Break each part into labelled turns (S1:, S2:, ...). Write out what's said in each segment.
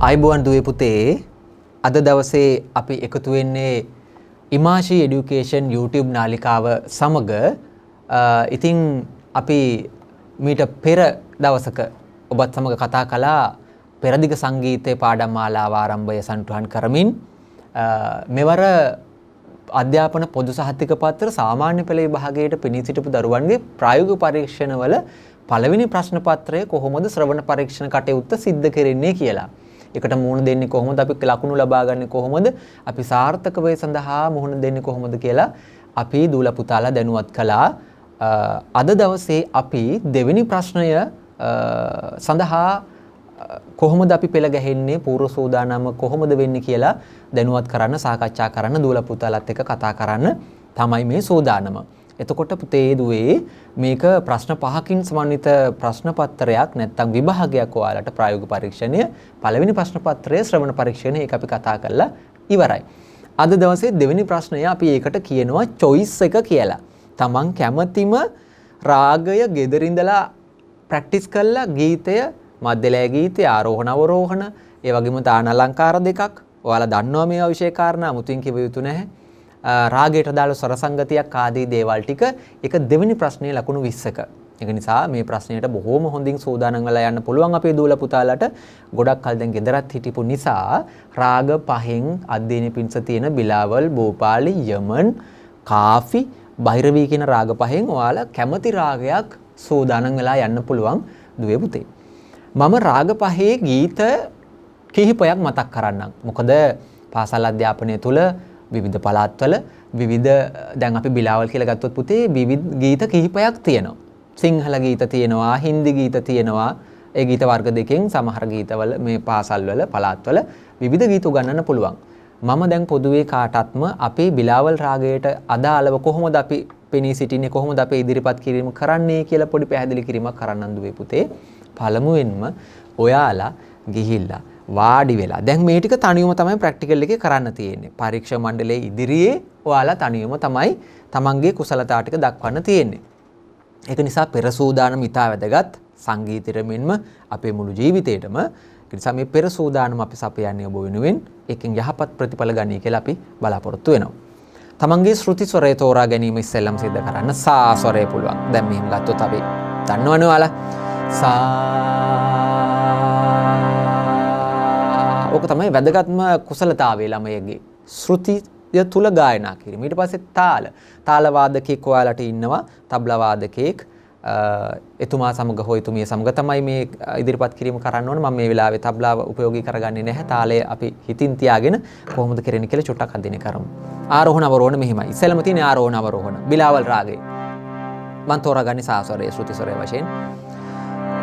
S1: ආයිබෝන් දුවේ පුතේ අද දවසේ අපි එකතු වෙන්නේ ඉමාෂි এডুকেෂන් YouTube නාලිකාව සමග ඉතින් අපි මීට පෙර දවසක ඔබත් සමග කතා කළා පෙරදිග සංගීතයේ පාඩම් මාලාව ආරම්භය සටහන් කරමින් මෙවර අධ්‍යාපන පොදු සහතික පත්‍ර සාමාන්‍ය පෙළ විභාගයට පෙනී සිටපු දරුවන්ගේ ප්‍රායෝගික පරීක්ෂණවල පළවෙනි ප්‍රශ්න පත්‍රය කොහොමද ශ්‍රවණ පරීක්ෂණ කටයුත්ත සිද්ධ කරන්නේ කියලා. එකට මුහුණ දෙන්නේ කොහොමද, අපි ලකුණු ලබා ගන්නේ කොහොමද, අපි සාර්ථක වේ සඳහා මුහුණ දෙන්නේ කොහොමද කියලා අපි දූල පුතාලා දැනුවත් කළා. අද දවසේ අපි දෙවෙනි ප්‍රශ්නය සඳහා කොහොමද අපි පෙළ ගැහෙන්නේ, පූර්ව සූදානම කොහොමද වෙන්නේ කියලා දැනුවත් කරන්න, සාකච්ඡා කරන්න, දූල පුතාලත් එක්ක කතා කරන්න තමයි මේ සූදානම. එතකොට පුතේ දුවේ මේක ප්‍රශ්න 5කින් සමන්විත ප්‍රශ්න පත්‍රයක් නැත්නම් විභාගයක් ඔයාලට ප්‍රායෝගික පරීක්ෂණය පළවෙනි ප්‍රශ්න පත්‍රයේ ශ්‍රවණ පරීක්ෂණය ඒක අපි කතා කරලා ඉවරයි. අද දවසේ දෙවෙනි ප්‍රශ්නය අපි ඒකට කියනවා choice එක කියලා. තමන් කැමතිම රාගය ගෙදරින්දලා ප්‍රැක්ටිස් කරලා ගීතය, මධ්‍යලය ගීතය, ආරෝහණ අවරෝහණ, ඒ වගේම තාන අලංකාර දෙකක් ඔයාලා දන්නවා මේවා විශේෂ කාරණා මුතින් කිව යුතු නැහැ. රාගයට දාලා ස්වර සංගතියක් ආදී දේවල් ටික ඒක දෙවෙනි ප්‍රශ්නයේ ලකුණු 20ක. ඒක නිසා මේ ප්‍රශ්නයට බොහොම හොඳින් සූදානම් වෙලා යන්න පුළුවන් අපේ දූල පුතාලට. ගොඩක් කල් දැන් ගෙදරත් හිටපු නිසා රාග පහෙන් අධ්‍යයනය පිණිස තියෙන බිලාවල්, බෝපාලි, යමන්, කාෆි, බෛරවී කියන රාග පහෙන් ඔයාලා කැමති රාගයක් සූදානම් වෙලා යන්න පුළුවන් දුවේ පුතේ. මම රාග පහේ ගීත කිහිපයක් මතක් කරන්නම්. මොකද පාසල් අධ්‍යාපනය තුළ විවිධ පළාත්වල විවිධ දැන් අපි බිලාවල් කියලා ගත්තොත් පුතේ විවිධ ගීත කිහිපයක් තියෙනවා. සිංහල ගීත තියෙනවා, හින්දි ගීත තියෙනවා. ඒ ගීත වර්ග දෙකෙන් සමහර ගීතවල මේ පාසල්වල පළාත්වල විවිධ ගීත උගන්වන්න පුළුවන්. මම දැන් පොදුවේ කාටත්ම අපේ බිලාවල් රාගයට අදාළව කොහොමද අපි පෙනී සිටින්නේ, කොහොමද අපි ඉදිරිපත් කිරීම කරන්නේ කියලා පොඩි පැහැදිලි කිරීමක් කරන්න දුවේ පුතේ. පළමුවෙන්ම ඔයාලා ගිහිල්ලා වාඩි වෙලා දැන් මේ ටික තනියම තමයි ප්‍රැක්ටිකල් එකේ කරන්න තියෙන්නේ. පරීක්ෂා මණ්ඩලයේ ඉදිරියේ ඔයාලා තනියම තමයි තමන්ගේ කුසලතා ටික දක්වන්න තියෙන්නේ. ඒක නිසා පෙර සූදානම ඉතා වැදගත්. සංගීතෙට මෙන්ම අපේ මුළු ජීවිතේටම. ඒ නිසා මේ පෙර සූදානම අපි සපයන්නේ ඔබ වෙනුවෙන්. ඒකෙන් යහපත් ප්‍රතිඵල ගනී කියලා අපි බලාපොරොත්තු වෙනවා. තමන්ගේ ශ්‍රුති ස්වරය තෝරා ගැනීම ඉස්සෙල්ලම සිද්ධ කරන්න. සා ස්වරය පුළුවන්. දැන් මෙහෙම ගත්තොත් අපි දන්නවනේ ඔයාලා. ඕක තමයි වැදගත්ම කුසලතාවය ළමයේගේ. ශ්‍රුතිය තුල ගායනා කිරීම. ඊට පස්සේ තාල. තාල වාදකෙක් ඔයාලට ඉන්නවා. තබ්ලා වාදකෙක්. එතුමා සමග හෝ එතුමිය සමග තමයි මේ ඉදිරිපත් කිරීම කරන්න ඕන. මම මේ වෙලාවේ තබ්ලාව උපයෝගී කරගන්නේ නැහැ. තාලය අපි හිතින් තියාගෙන කොහොමද කරන්නේ කියලා චුට්ටක් අධ්‍යයනය කරමු. ආරෝහණ අවරෝහණ මෙහිමයි. ඉස්සෙල්ලම තියෙන ආරෝහණ අවරෝහණ. බිලාවල් රාගය. මම තෝරාගන්නේ සා ස්වරයේ ශ්‍රුති ස්වරයේ වශයෙන්.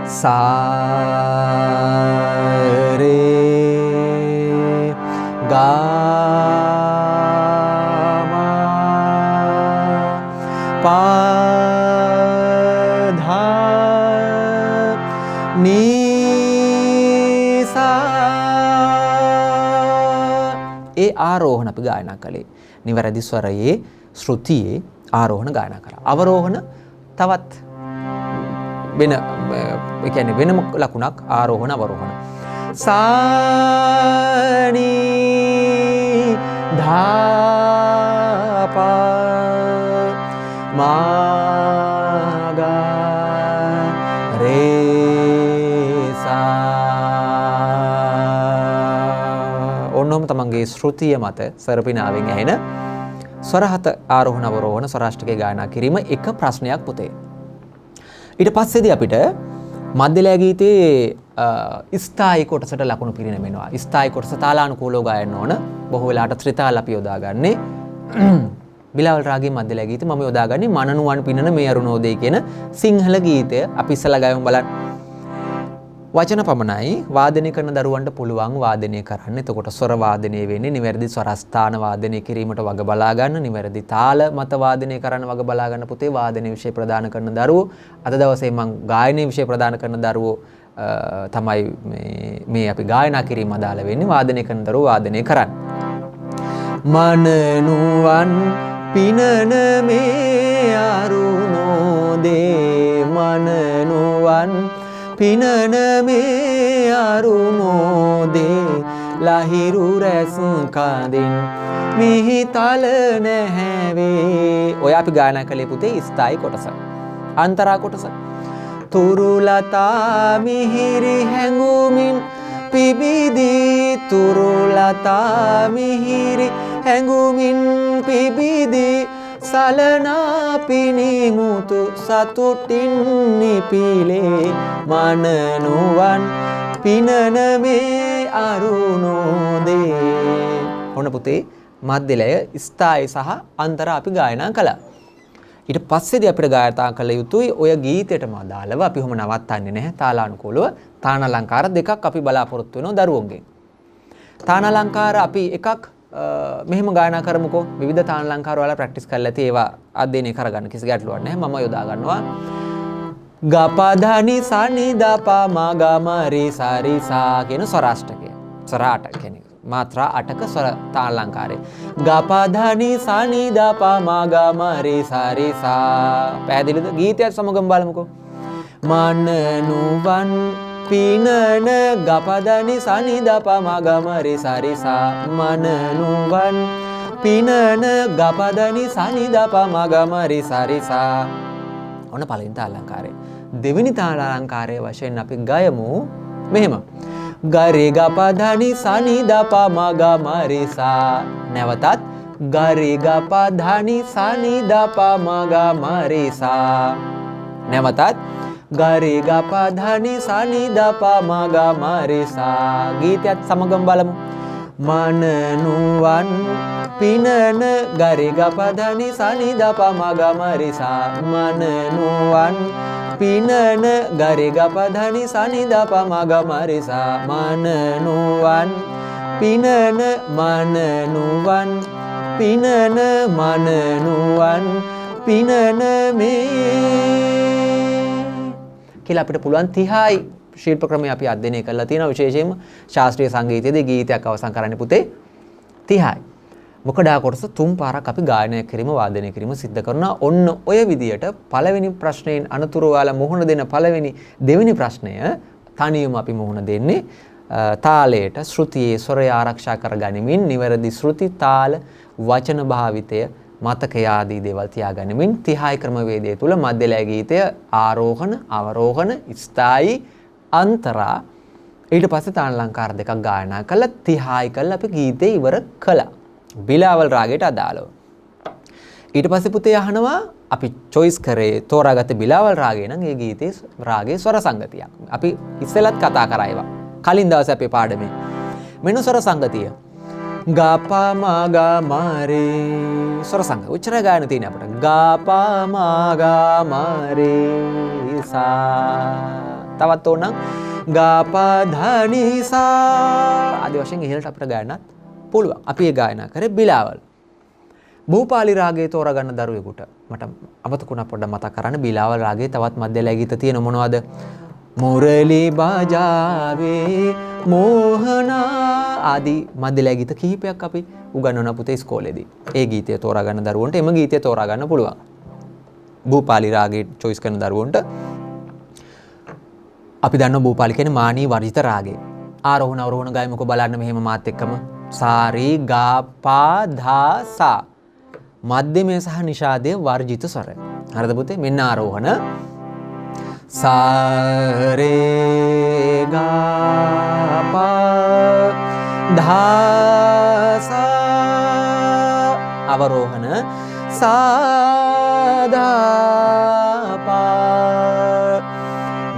S1: සා රේ ගා මා පා ධා නී සා. ඒ ආරෝහණ අපි ගායනා කළේ. නිවැරදි ස්වරයේ ශ්‍රුතියේ ආරෝහණ ගායනා කරා. අවරෝහණ තවත් වෙන ඒ කියන්නේ වෙනම ලකුණක් ආරෝහණ අවරෝහණ. සානි ධා පා මා ගා රේ සා. ඔන්නෝම තමන්ගේ ශ්‍රුතිය මත සරපිනාවෙන් ඇහෙන ස්වරහත ආරෝහණ අවරෝහණ ස්වරාෂ්ටකයේ ගායනා කිරීම එක ප්‍රශ්නයක් පුතේ. ඊට පස්සේදී අපිට මධ්‍යලය ගීතයේ ස්ථායි කොටසට ලකුණු පිරිනමනවා. ස්ථායි කොටස තාලානුකූලව ගායන්න ඕන. බොහෝ වෙලාවට ත්‍රිතාල අපි යොදාගන්නේ. බිලාවල් රාගයේ මධ්‍යලය ගීතය මම යොදාගන්නේ මනනුවන් පිනන මේ අරුණෝදේ කියන සිංහල ගීතය. අපි ඉස්සලා ගායමු බලන්න. වචන පමණයි වාදනය කරන දරුවන්ට පුළුවන් වාදනය කරන්න. එතකොට ස්වර වාදනය වෙන්නේ නිවැරදි ස්වරස්ථාන වාදනය කිරීමට වග බලා ගන්න, නිවැරදි තාල මත වාදනය කරන්න වග බලා ගන්න පුතේ. වාදනය විෂය ප්‍රදාන කරන දරුවෝ අද දවසේ මම ගායනයේ විෂය ප්‍රදාන කරන දරුවෝ තමයි මේ අපි ගායනා කිරීම අදාළ වෙන්නේ. වාදනය කරන දරුවෝ වාදනය කරන්න. මනනුවන් පිනන මේ අරුණෝදේ මනනුවන් පිනන මේ අරුමෝදේ ලහිරු රැස් කඳින් මිහි තල නැහැවේ. ඔය අපි ගායනා කළේ පුතේ ස්ථායි කොටස. අන්තරා කොටස. තුරුලතා මිහිරි හැඟුමින් පිබිදී තුරුලතා මිහිරි හැඟුමින් පිබිදී සලනා පිනිමුතු සතුටින් නිපිලේ මනනුවන් පිනන මේ අරුණෝදේ. ඔන්න පුතේ මධ්‍යලය ස්ථායි සහ අන්තර අපි ගායනා කළා. ඊට පස්සේදී අපිට ගායනා කළ යුතුයි ඔය ගීතයටම අදාළව අපි ඔහොම නවත්තන්නේ නැහැ. තාලානුකූලව තානාලංකාර දෙකක් අපි බලාපොරොත්තු වෙනවා දරුවන්ගෙන්. තානාලංකාර අපි එකක් මෙහෙම ගායනා කරමුකෝ. විවිධ තානාලංකාර වල ප්‍රැක්ටිස් කරලා ඇති ඒවා අධ්‍යයනය කරගන්න කිසි ගැටලුවක් නැහැ. මම යොදා ගන්නවා. ගපධනි සනි දප මග මරි සරි සා කියන ස්වරාෂ්ටකය. ස්වරාට කියන්නේ මාත්‍රා 8ක ස්වර තානාලංකාරය. ගපධනි සනි දප මග මරි සරි සා. පැහැදිලිද? ගීතයත් සමගම බලමුකෝ. මනනුවන් පිනන ගපධනි සනි දප මග මරි සරි සා. මනනුවන් පිනන ගපධනි සනි දප මග මරි සරි සා. ඔන්න පළවෙනි තාලාලංකාරය. දෙවෙනි තාලාලංකාරයේ වශයෙන් අපි ගයමු මෙහෙම. ගරි ගපධනි සනි දප මග මරි සා. නැවතත් ගරි ගපධනි සනි දප මග මරි සා. නැවතත් ගරි ගපධනි සනි දප මග මරි සා. ගීතයත් සමගම බලමු. මනනුවන් පිනන ගරි ගපධනි සනි දප මග මරි සා. මනනුවන් පිනන ගරි ගපධනි සනි දප මග මරි සා. මනනුවන් පිනන මනනුවන් පිනන මනනුවන් පිනන මේ කියලා අපිට පුළුවන් 30යි ශිල්ප ක්‍රමය අපි අධ්‍යයනය කරලා තියෙනවා. විශේෂයෙන්ම ශාස්ත්‍රීය සංගීතයේදී ගීතයක් අවසන් කරන්නේ පුතේ 30යි. මොකද ආ කොටස තුන් පාරක් අපි ගායනය කිරීම වාදනය කිරීම සිද්ධ කරනවා. ඔන්න ඔය විදියට පළවෙනි ප්‍රශ්නයෙන් අනතුරු වල මුහුණ දෙන දෙවෙනි ප්‍රශ්නය තනියම අපි මුහුණ දෙන්නේ තාලයට ශ්‍රුතියේ ස්වරය ආරක්ෂා කර ගනිමින් නිවැරදි ශ්‍රුති තාල වචන භාවිතය මතකය ආදී දේවල් තියාගනිමින් 30යි ක්‍රමවේදය තුල මධ්‍යලය ගීතය ආරෝහණ අවරෝහණ ස්ථායි අන්තරා ඊට පස්සේ තානාලංකාර දෙකක් ගායනා කළා 30යි කළා අපි ගීතේ ඉවර කළා බිලාවල් රාගයට අදාළව. ඊට පස්සේ පුතේ අහනවා අපි choice කරේ තෝරාගත්ත බිලාවල් රාගය නම් ඒ ගීතේ රාගයේ ස්වර සංගතියක්. අපි ඉස්සෙල්ලත් කතා කරා ඒවා. කලින් දවසේ අපේ පාඩමේ. මෙන්න ස්වර සංගතිය. ගපා මගා මාරේ ස්වර සංග උච්චර ගායන තියෙන අපිට. ගපා මගා මාරේ සා. තවත් ඕනනම් ගපා ධනි සා ආදී වශයෙන් ඉහළට අපිට ගායනත් පුළුවන්. අපි ඒ ගායනා කරේ බිලාවල්. භූපාලි රාගයේ තෝරගන්න දරුවෙකුට මට අමතකුණා පොඩ්ඩක් මතක් කරන්න. බිලාවල් රාගයේ තවත් මධ්‍යලය ගීත තියෙන මොනවද? මුරලි බජාවේ මෝහනා ආදී මධ්‍යලය ගීත කිහිපයක් අපි උගන්වන පුතේ ඉස්කෝලේදී. ඒ ගීතය තෝරගන්න දරුවන්ට එම ගීතය තෝරගන්න පුළුවන්. භූපාලි රාගයේ choice කරන දරුවන්ට අපි දන්නවා භූපාලි කියන්නේ මානී වර්ජිත රාගය. ආරෝහණ අවරෝහණ ගායමුකෝ බලන්න මෙහෙම මාත් එක්කම. සාරි ගා පා ධා සා මධ්‍යමය සහ නිෂාදයේ වර්ජිත ස්වර. හරිද පුතේ? මෙන්න ආරෝහණ සා රේ ගා පා ධා සා අවරෝහණ සා ධා පා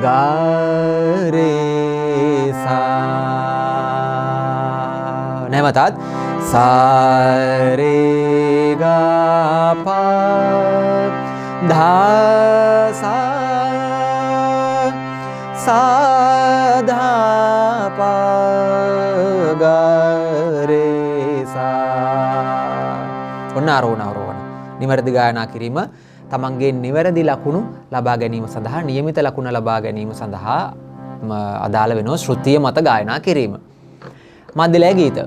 S1: ගා රේ සා. නැවතත් සා රේ ගා පා ධා සා සා ධා පා ගා රේ සා. ඔන්න ආරෝහණ අවරෝහණ නිවැරදි ගායනා කිරීම තමන්ගේ නිවැරදි ලකුණු ලබා ගැනීම සඳහා නියමිත ලකුණ ලබා ගැනීම සඳහා අදාළ වෙනවා ශ්‍රුතිය මත ගායනා කිරීම. මධ්‍යලය ගීත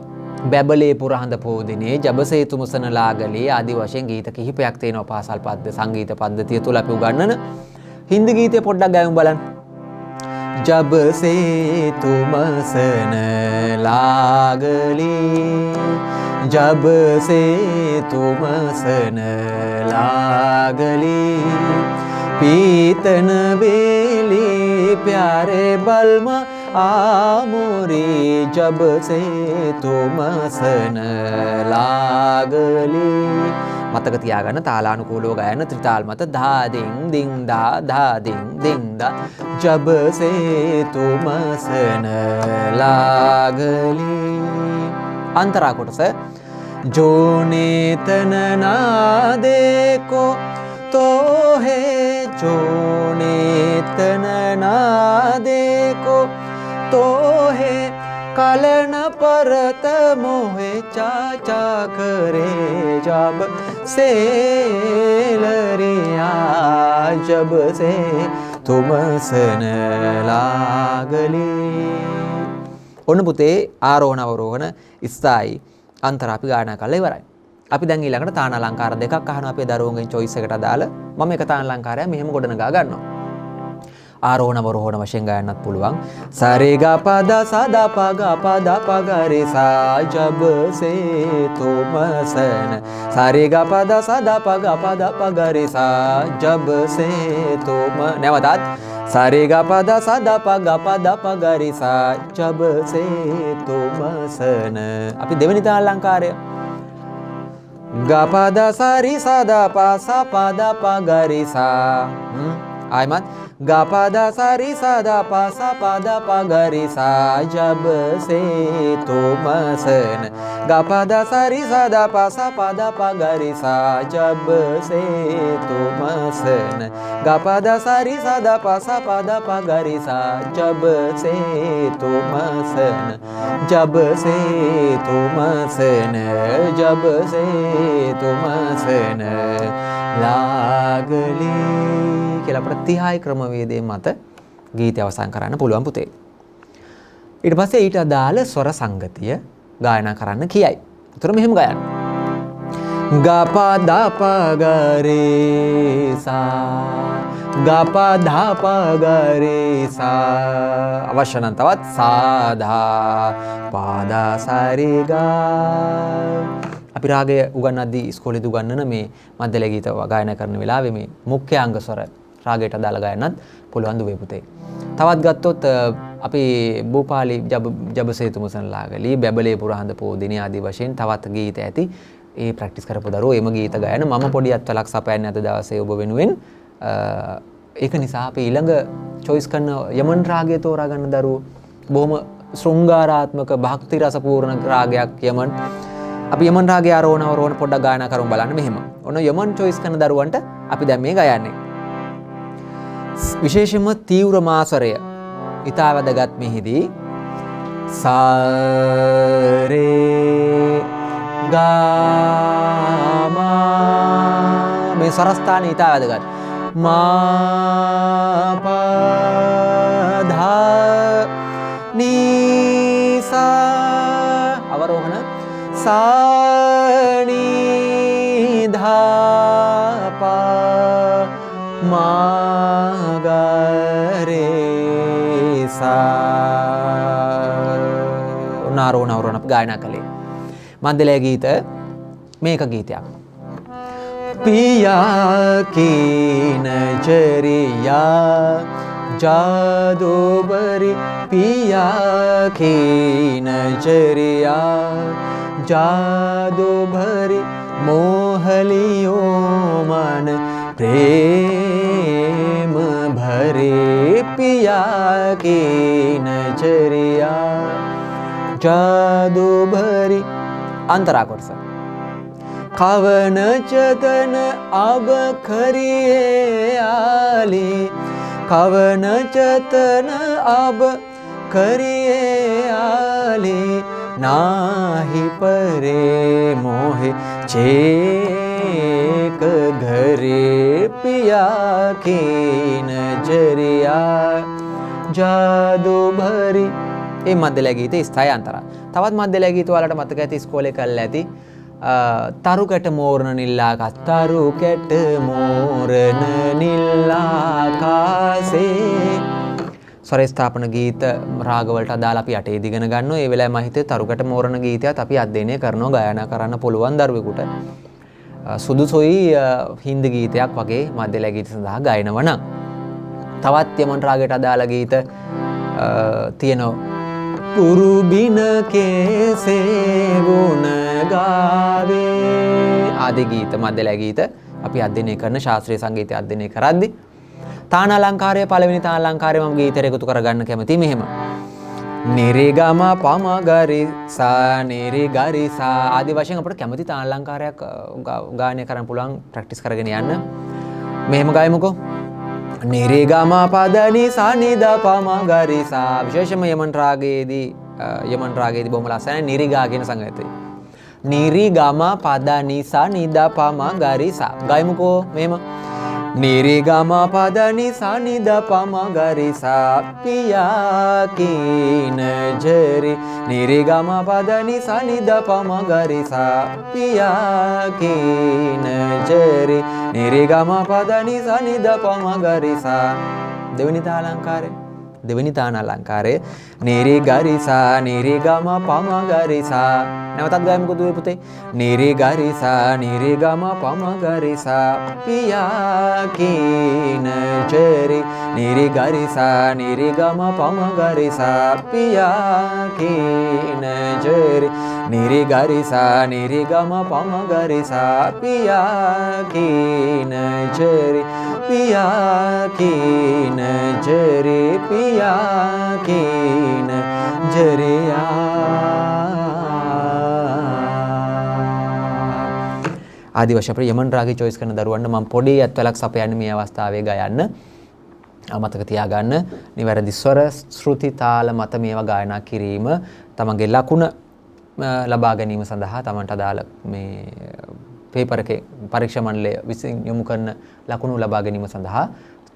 S1: බැබලේ පුරහඳ පෝදිනේ ජබසේ තුමසන ලාගලේ ආදී වශයෙන් ගීත කිහිපයක් තියෙනවා පාසල් පද්‍ය සංගීත පද්ධතිය තුල අපි උගන්වන. හින්දි ගීතය පොඩ්ඩක් ගයමු බලන්න. जब से तुम सन लागली जब से तुम सन लागली पीतन बेली प्यारे बलमा आमोरी जब से तुम सन लागली මතක තියාගන්න තාලානුකූලව ගයන ත්‍රිතාල් මත ධා දින් දින් ධා දින් දින් ධා जब से तुम सन लागली अंतरा कोटस जो नेतन ना देखो तो है जो नेतन ना देखो तो है कलन परत मोहे चाचा करे जब से लरिया जब से तुम सन लागली ඔන්න පුතේ ආරෝහණ අවරෝහණ ස්ථායි අන්තර අපි ගායනා කරලා ඉවරයි. අපි දැන් ඊළඟට තාන අලංකාර දෙකක් අහනවා අපේ දරුවන්ගෙන් choice එකට අදාළ. මම එක තාන අලංකාරයක් මෙහෙම ගොඩනගා ගන්නවා. ආරෝහණ අවරෝහණ වශයෙන් ගයන්නත් පුළුවන්. සරේ ග පද සද පග පද පග රේ සා ජබ සේ තුම සන සරේ ග පද සද පග පද පග රේ සා ජබ සේ තුම නැවතත් සරේ ග පද සද පග පද පග රේ සා ජබ සේ තුම සන අපි දෙවෙනි තාන අලංකාරය ග පද සරි සද ප ස පද පග රේ සා आयमत गा पादा सारी सादा पासा पादा पगरी सा जब से तुम सन गा पादा सारी सादा पासा पादा पगरी सा जब से तुम सन गा पादा सारी सादा पासा पादा पगरी सा जब से तुम सन जब से तुम सन जब से तुम सन लागली කියලා ප්‍රතිහාය ක්‍රමවේදයේ මත ගීතය අවසන් කරන්න පුළුවන් පුතේ. ඊට පස්සේ ඊට අදාළ ස්වර සංගතිය ගායනා කරන්න කියයි. උතර මෙහෙම ගයන්න. ගා පා දා පා ගා රේ සා ගා පා දා පා ගා රේ සා අවශ්‍ය නම් තවත් සා ධා පා දා සරි ගා අපි රාගය උගන්වද්දී ඉස්කෝලේදී උගන්වන මේ මධ්‍යලය ගීත ගායනා කරන වෙලාවේ මේ මුඛ්‍ය අංග ස්වර රාගයට අදාළ ගායනත් පුළුවන් දුවේ පුතේ. තවත් ගත්තොත් අපි භූපාලි ජබසේතුමසන් ලාගලි බැබලේ පුරහඳ පෝදිනේ ආදී වශයෙන් තවත් ගීත ඇති. ඒ ප්‍රැක්ටිස් කරපු දරුවෝ එම ගීත ගායන මම පොඩි අත්වලක් සපයන්නේ අද දවසේ ඔබ වෙනුවෙන්. ඒක නිසා අපි ඊළඟ choice කරන යමන් රාගය තෝරා ගන්න දරුවෝ බොහොම ශෘංගාරාත්මක භක්ති රසපූර්ණ රාගයක් යමන් අපි යමන් රාගය ආරෝහණ අවරෝහණ පොඩ්ඩක් ගායනා කරමු බලන්න මෙහෙම. ඔන්න යමන් choice කරන දරුවන්ට අපි දැන් මේ ගයන්නේ. විශේෂයෙන්ම තීව්‍ර මාස්වරය ඉතා වැදගත් මෙහිදී සා රේ ගා මා මේ ස්වරස්ථානය ඉතා වැදගත්. මා පා ධා නී සා අවරෝහණ සා නී ධා පා මා ගා රේ සා නාරෝණ අවරෝණ අපි ගායනා කළේ. මන්දලේ ගීත මේක ගීතයක්. पिया की नजरिया जादू भरी पिया की नजरिया जादू भरी मोहलियों मन प्रेम भरे पिया की नजरिया जादू भरी अंतरा कोर्स कवन चतन अब खरिए आली कवन चतन अब खरिए आली नाही परे मोहे चेक घरे पिया की नजरिया जादू भरी ඒ මධ්‍යලය ගීතේ ස්ථායි අන්තරා. තවත් මධ්‍යලය ගීත වලට මතක ඇති ඉස්කෝලේ කරලා ඇති තරු කැට මෝරණ නිල්ලාකා තරු කැට මෝරණ නිල්ලාකාසේ ස්වර ස්ථාපන ගීත රාග වලට අදාළ අපි යටේදී ඉගෙන ගන්නවා. ඒ වෙලාවේ මම හිතුවේ තරුකට මෝරණ ගීතයත් අපි අධ්‍යයනය කරනවා ගායනා කරන්න පුළුවන් දරුවෙකුට. සුදුසුයි හින්දි ගීතයක් වගේ මධ්‍යලය ගීත සඳහා ගායනවා නම්. තවත් යමන් රාගයට අදාළ ගීත තියෙනවා. කුරු බින කේසේ ගුණ ගාවේ ආදී ගීත මධ්‍යලය ගීත අපි අධ්‍යයනය කරන ශාස්ත්‍රීය සංගීතය අධ්‍යයනය කරද්දී තාන අලංකාරය පළවෙනි තාන අලංකාරය මම ගීතයට එකතු කරගන්න කැමතියි මෙහෙම. නිරි ගම පම ගරි සා නිරි ගරි සා ආදී වශයෙන් අපිට කැමති තාන අලංකාරයක් ගායනය කරන්න පුළුවන් ප්‍රැක්ටිස් කරගෙන යන්න. මෙහෙම ගායමුකෝ. නිරි ගම පද නි සා නි ද පම ගරි සා විශේෂයෙන්ම යමන් රාගයේදී බොහොම ලස්සනයි නිරි ගා කියන සංගීතය. නිරි ගම පද නි සා නි ද පම ගරි සා ගායමුකෝ මෙහෙම. නිරි ගම පද නි සා නි ද පම ගරි සා පියා කින ජරි නිරි ගම පද නි සා නි ද පම ගරි සා පියා කින ජරි නිරි ගම පද නි සා නි ද පම ගරි සා දෙවෙනි තාන අලංකාරය නිරි ගරි සා නිරි ගම පම ගරි සා නැවතත් ගායමුකෝ දුවේ පුතේ. නිරි ගරි සා නිරි ගම පම ගරි සා පියා කින ජරි නිරි ගරි සා නිරි ගම පම ගරි සා පියා කින ජරි නිරි ගරි සා නිරි ගම පම ගරි සා පියා කින ජරි පියා කින ජරි පියා කින ජරියා ආදි වශයෙන් අපේ යමන් රාගය choice කරන දරුවන්ට මම පොඩි අත්වලක් සපයන්නේ මේ අවස්ථාවේ ගයන්න. මතක තියාගන්න නිවැරදි ස්වර ශ්‍රුති තාල මත මේවා ගායනා කිරීම තමන්ගේ ලකුණ ලබා ගැනීම සඳහා තමන්ට අදාළ මේ පේපර් එකේ පරීක්ෂා මණ්ඩලය විසින් යොමු කරන ලකුණු ලබා ගැනීම සඳහා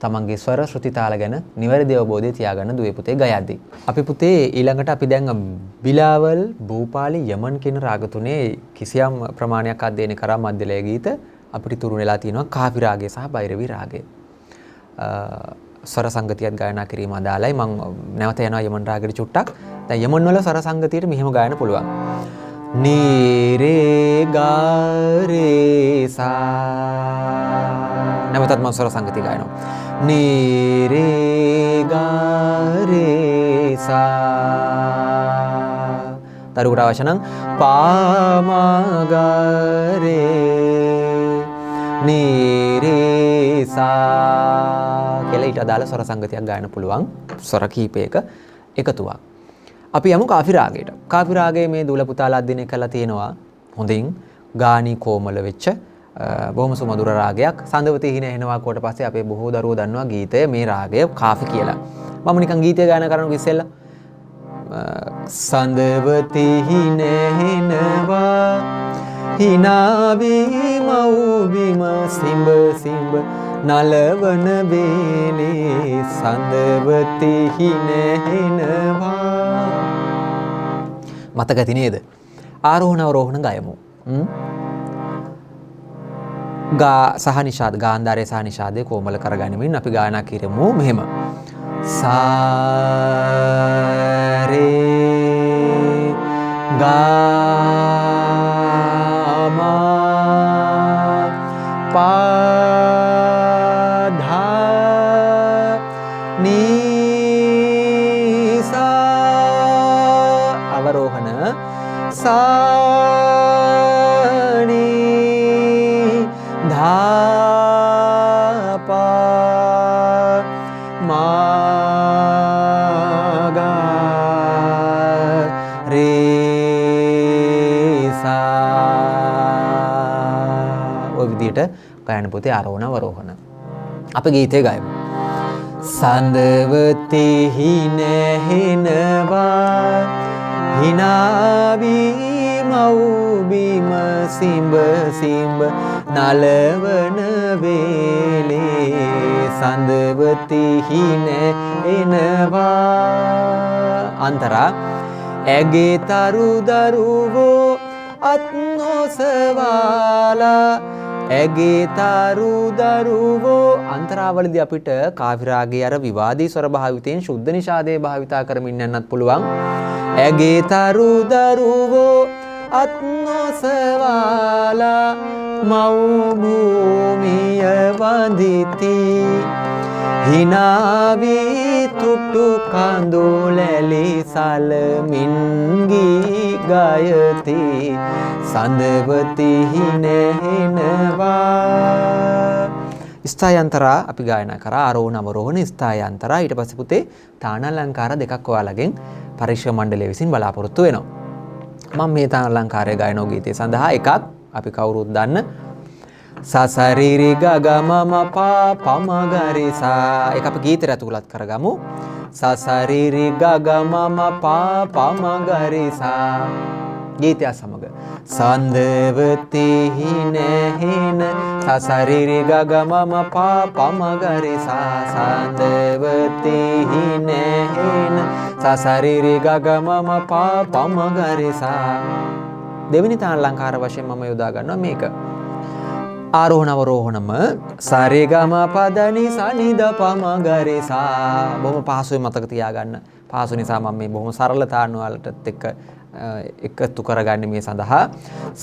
S1: තමන්ගේ ස්වර ශ්‍රුති තාල ගැන නිවැරදි අවබෝධය තියාගන්න දුවේ පුතේ ගයද්දී. අපි පුතේ ඊළඟට අපි දැන් බිලාවල් භූපාලි යමන් කියන රාග තුනේ කිසියම් ප්‍රමාණයක් අධ්‍යයනය කරා මධ්‍යලය ගීත අපිට තුරු වෙලා තියෙනවා කාවි රාගය සහ භෛරවි රාගය. ස්වර සංගතියත් ගායනා කිරීම අදාළයි. මම නැවත යනවා යමන් රාගයට චුට්ටක්. දැන් යමන් වල ස්වර සංගතියට මෙහෙම ගායන පුළුවන්. නීරේ ගාරේ සා නැවතත් මම ස්වර සංගතිය ගායනවා. නීරේ ගාරේ සා තරුකට අවශ්‍ය නම් පාමගාරේ නීරේ සා කියලා ඊට අදාළ ස්වර සංගතියක් ගායන පුළුවන් ස්වර කීපයක එකතුවක්. අපි යමු කාෆි රාගයට. කාෆි රාගයේ මේ දුල පුතාලා අධ්‍යයනය කරලා තියෙනවා හොඳින් ගානි කොමල වෙච්ච බොහොම සුමధుර රාගයක්. සඳවතී හින එනවා කොට පස්සේ අපේ බොහෝ දරුවෝ දන්නවා ගීතය මේ රාගය කාෆි කියලා. මම නිකන් ගීතය ගායනා කරනකොට ඉස්සෙල්ලා සඳවතී හින එනවා හිනාවි මව්බිම සිඹ සිඹ නලවන වේලේ සඳවතී හින එනවා මතක ඇති නේද? ආරෝහණ අවරෝහණ ගයමු. ගා සහ නිෂාද ගාන්ධාරය සහ නිෂාදය කොමල කරගනිමින් අපි ගායනා කරමු මෙහෙම. සාරේ ගාමා පාධා නීසා අවරෝහණ සානි ධාපා මාගා රේසා ඔය විදිහට ගායන පොතේ ආරෝහණ අවරෝහණ අපි ගීතය ගයමු. සඳවති හින හෙනවා හිනාවි මව්බිම සිඹ සිඹ නලවන වේලේ සඳවති හින එනවා අන්තරා ඇගේ තරු දරුවෝ අත් නොසවාලා ඇගේ තරු දරුවෝ අන්තරාවලදී අපිට කාව්‍ය රාගයේ අර විවාදී ස්වර භාවිතයෙන් සුද්ධ නිෂාදයේ භාවිතා කරමින් යන්නත් පුළුවන්. ඇගේ තරු දරුවෝ අත් නොසවාලා මව් භූමිය වඳිති. හිනාවී තුට්ටු කඳුලැලි සලමින් ගී ගයති. සඳවති හිනහෙනවා. ස්ථායන්තරා අපි ගායනා කරා ආරෝහණ අවරෝහණ ස්ථායන්තරා. ඊට පස්සේ පුතේ තානාලංකාර දෙකක් ඔයාලගෙන් පරීක්ෂා මණ්ඩලය විසින් බලාපොරොත්තු වෙනවා. මම මේ තානාලංකාරය ගායනා ගීතය සඳහා එකක් අපි කවුරුත් දන්න සසරිරි ගගමම පාපමගරිසා එක අපි ගීතය ඇතුළත් කරගමු. සසරිරි ගගමම පාපමගරිසා ගීතය සමග සන්දවති හිනහෙන සසරිරි ගගමම පාපමගරිසා සන්දවති හිනහෙන සසරිරි ගගමම පාපමගරිසා. දෙවෙනි තානාලංකාර වශයෙන් මම යොදා ගන්නවා මේක. ආරෝහණ අවරෝහණම සරේගම පදනි සනිද පමගරිසා. බොහොම පහසුවෙන් මතක තියාගන්න. පහසු නිසා මම මේ බොහොම සරල තාන වලටත් එක්ක එකතු කරගන්නේ මේ සඳහා.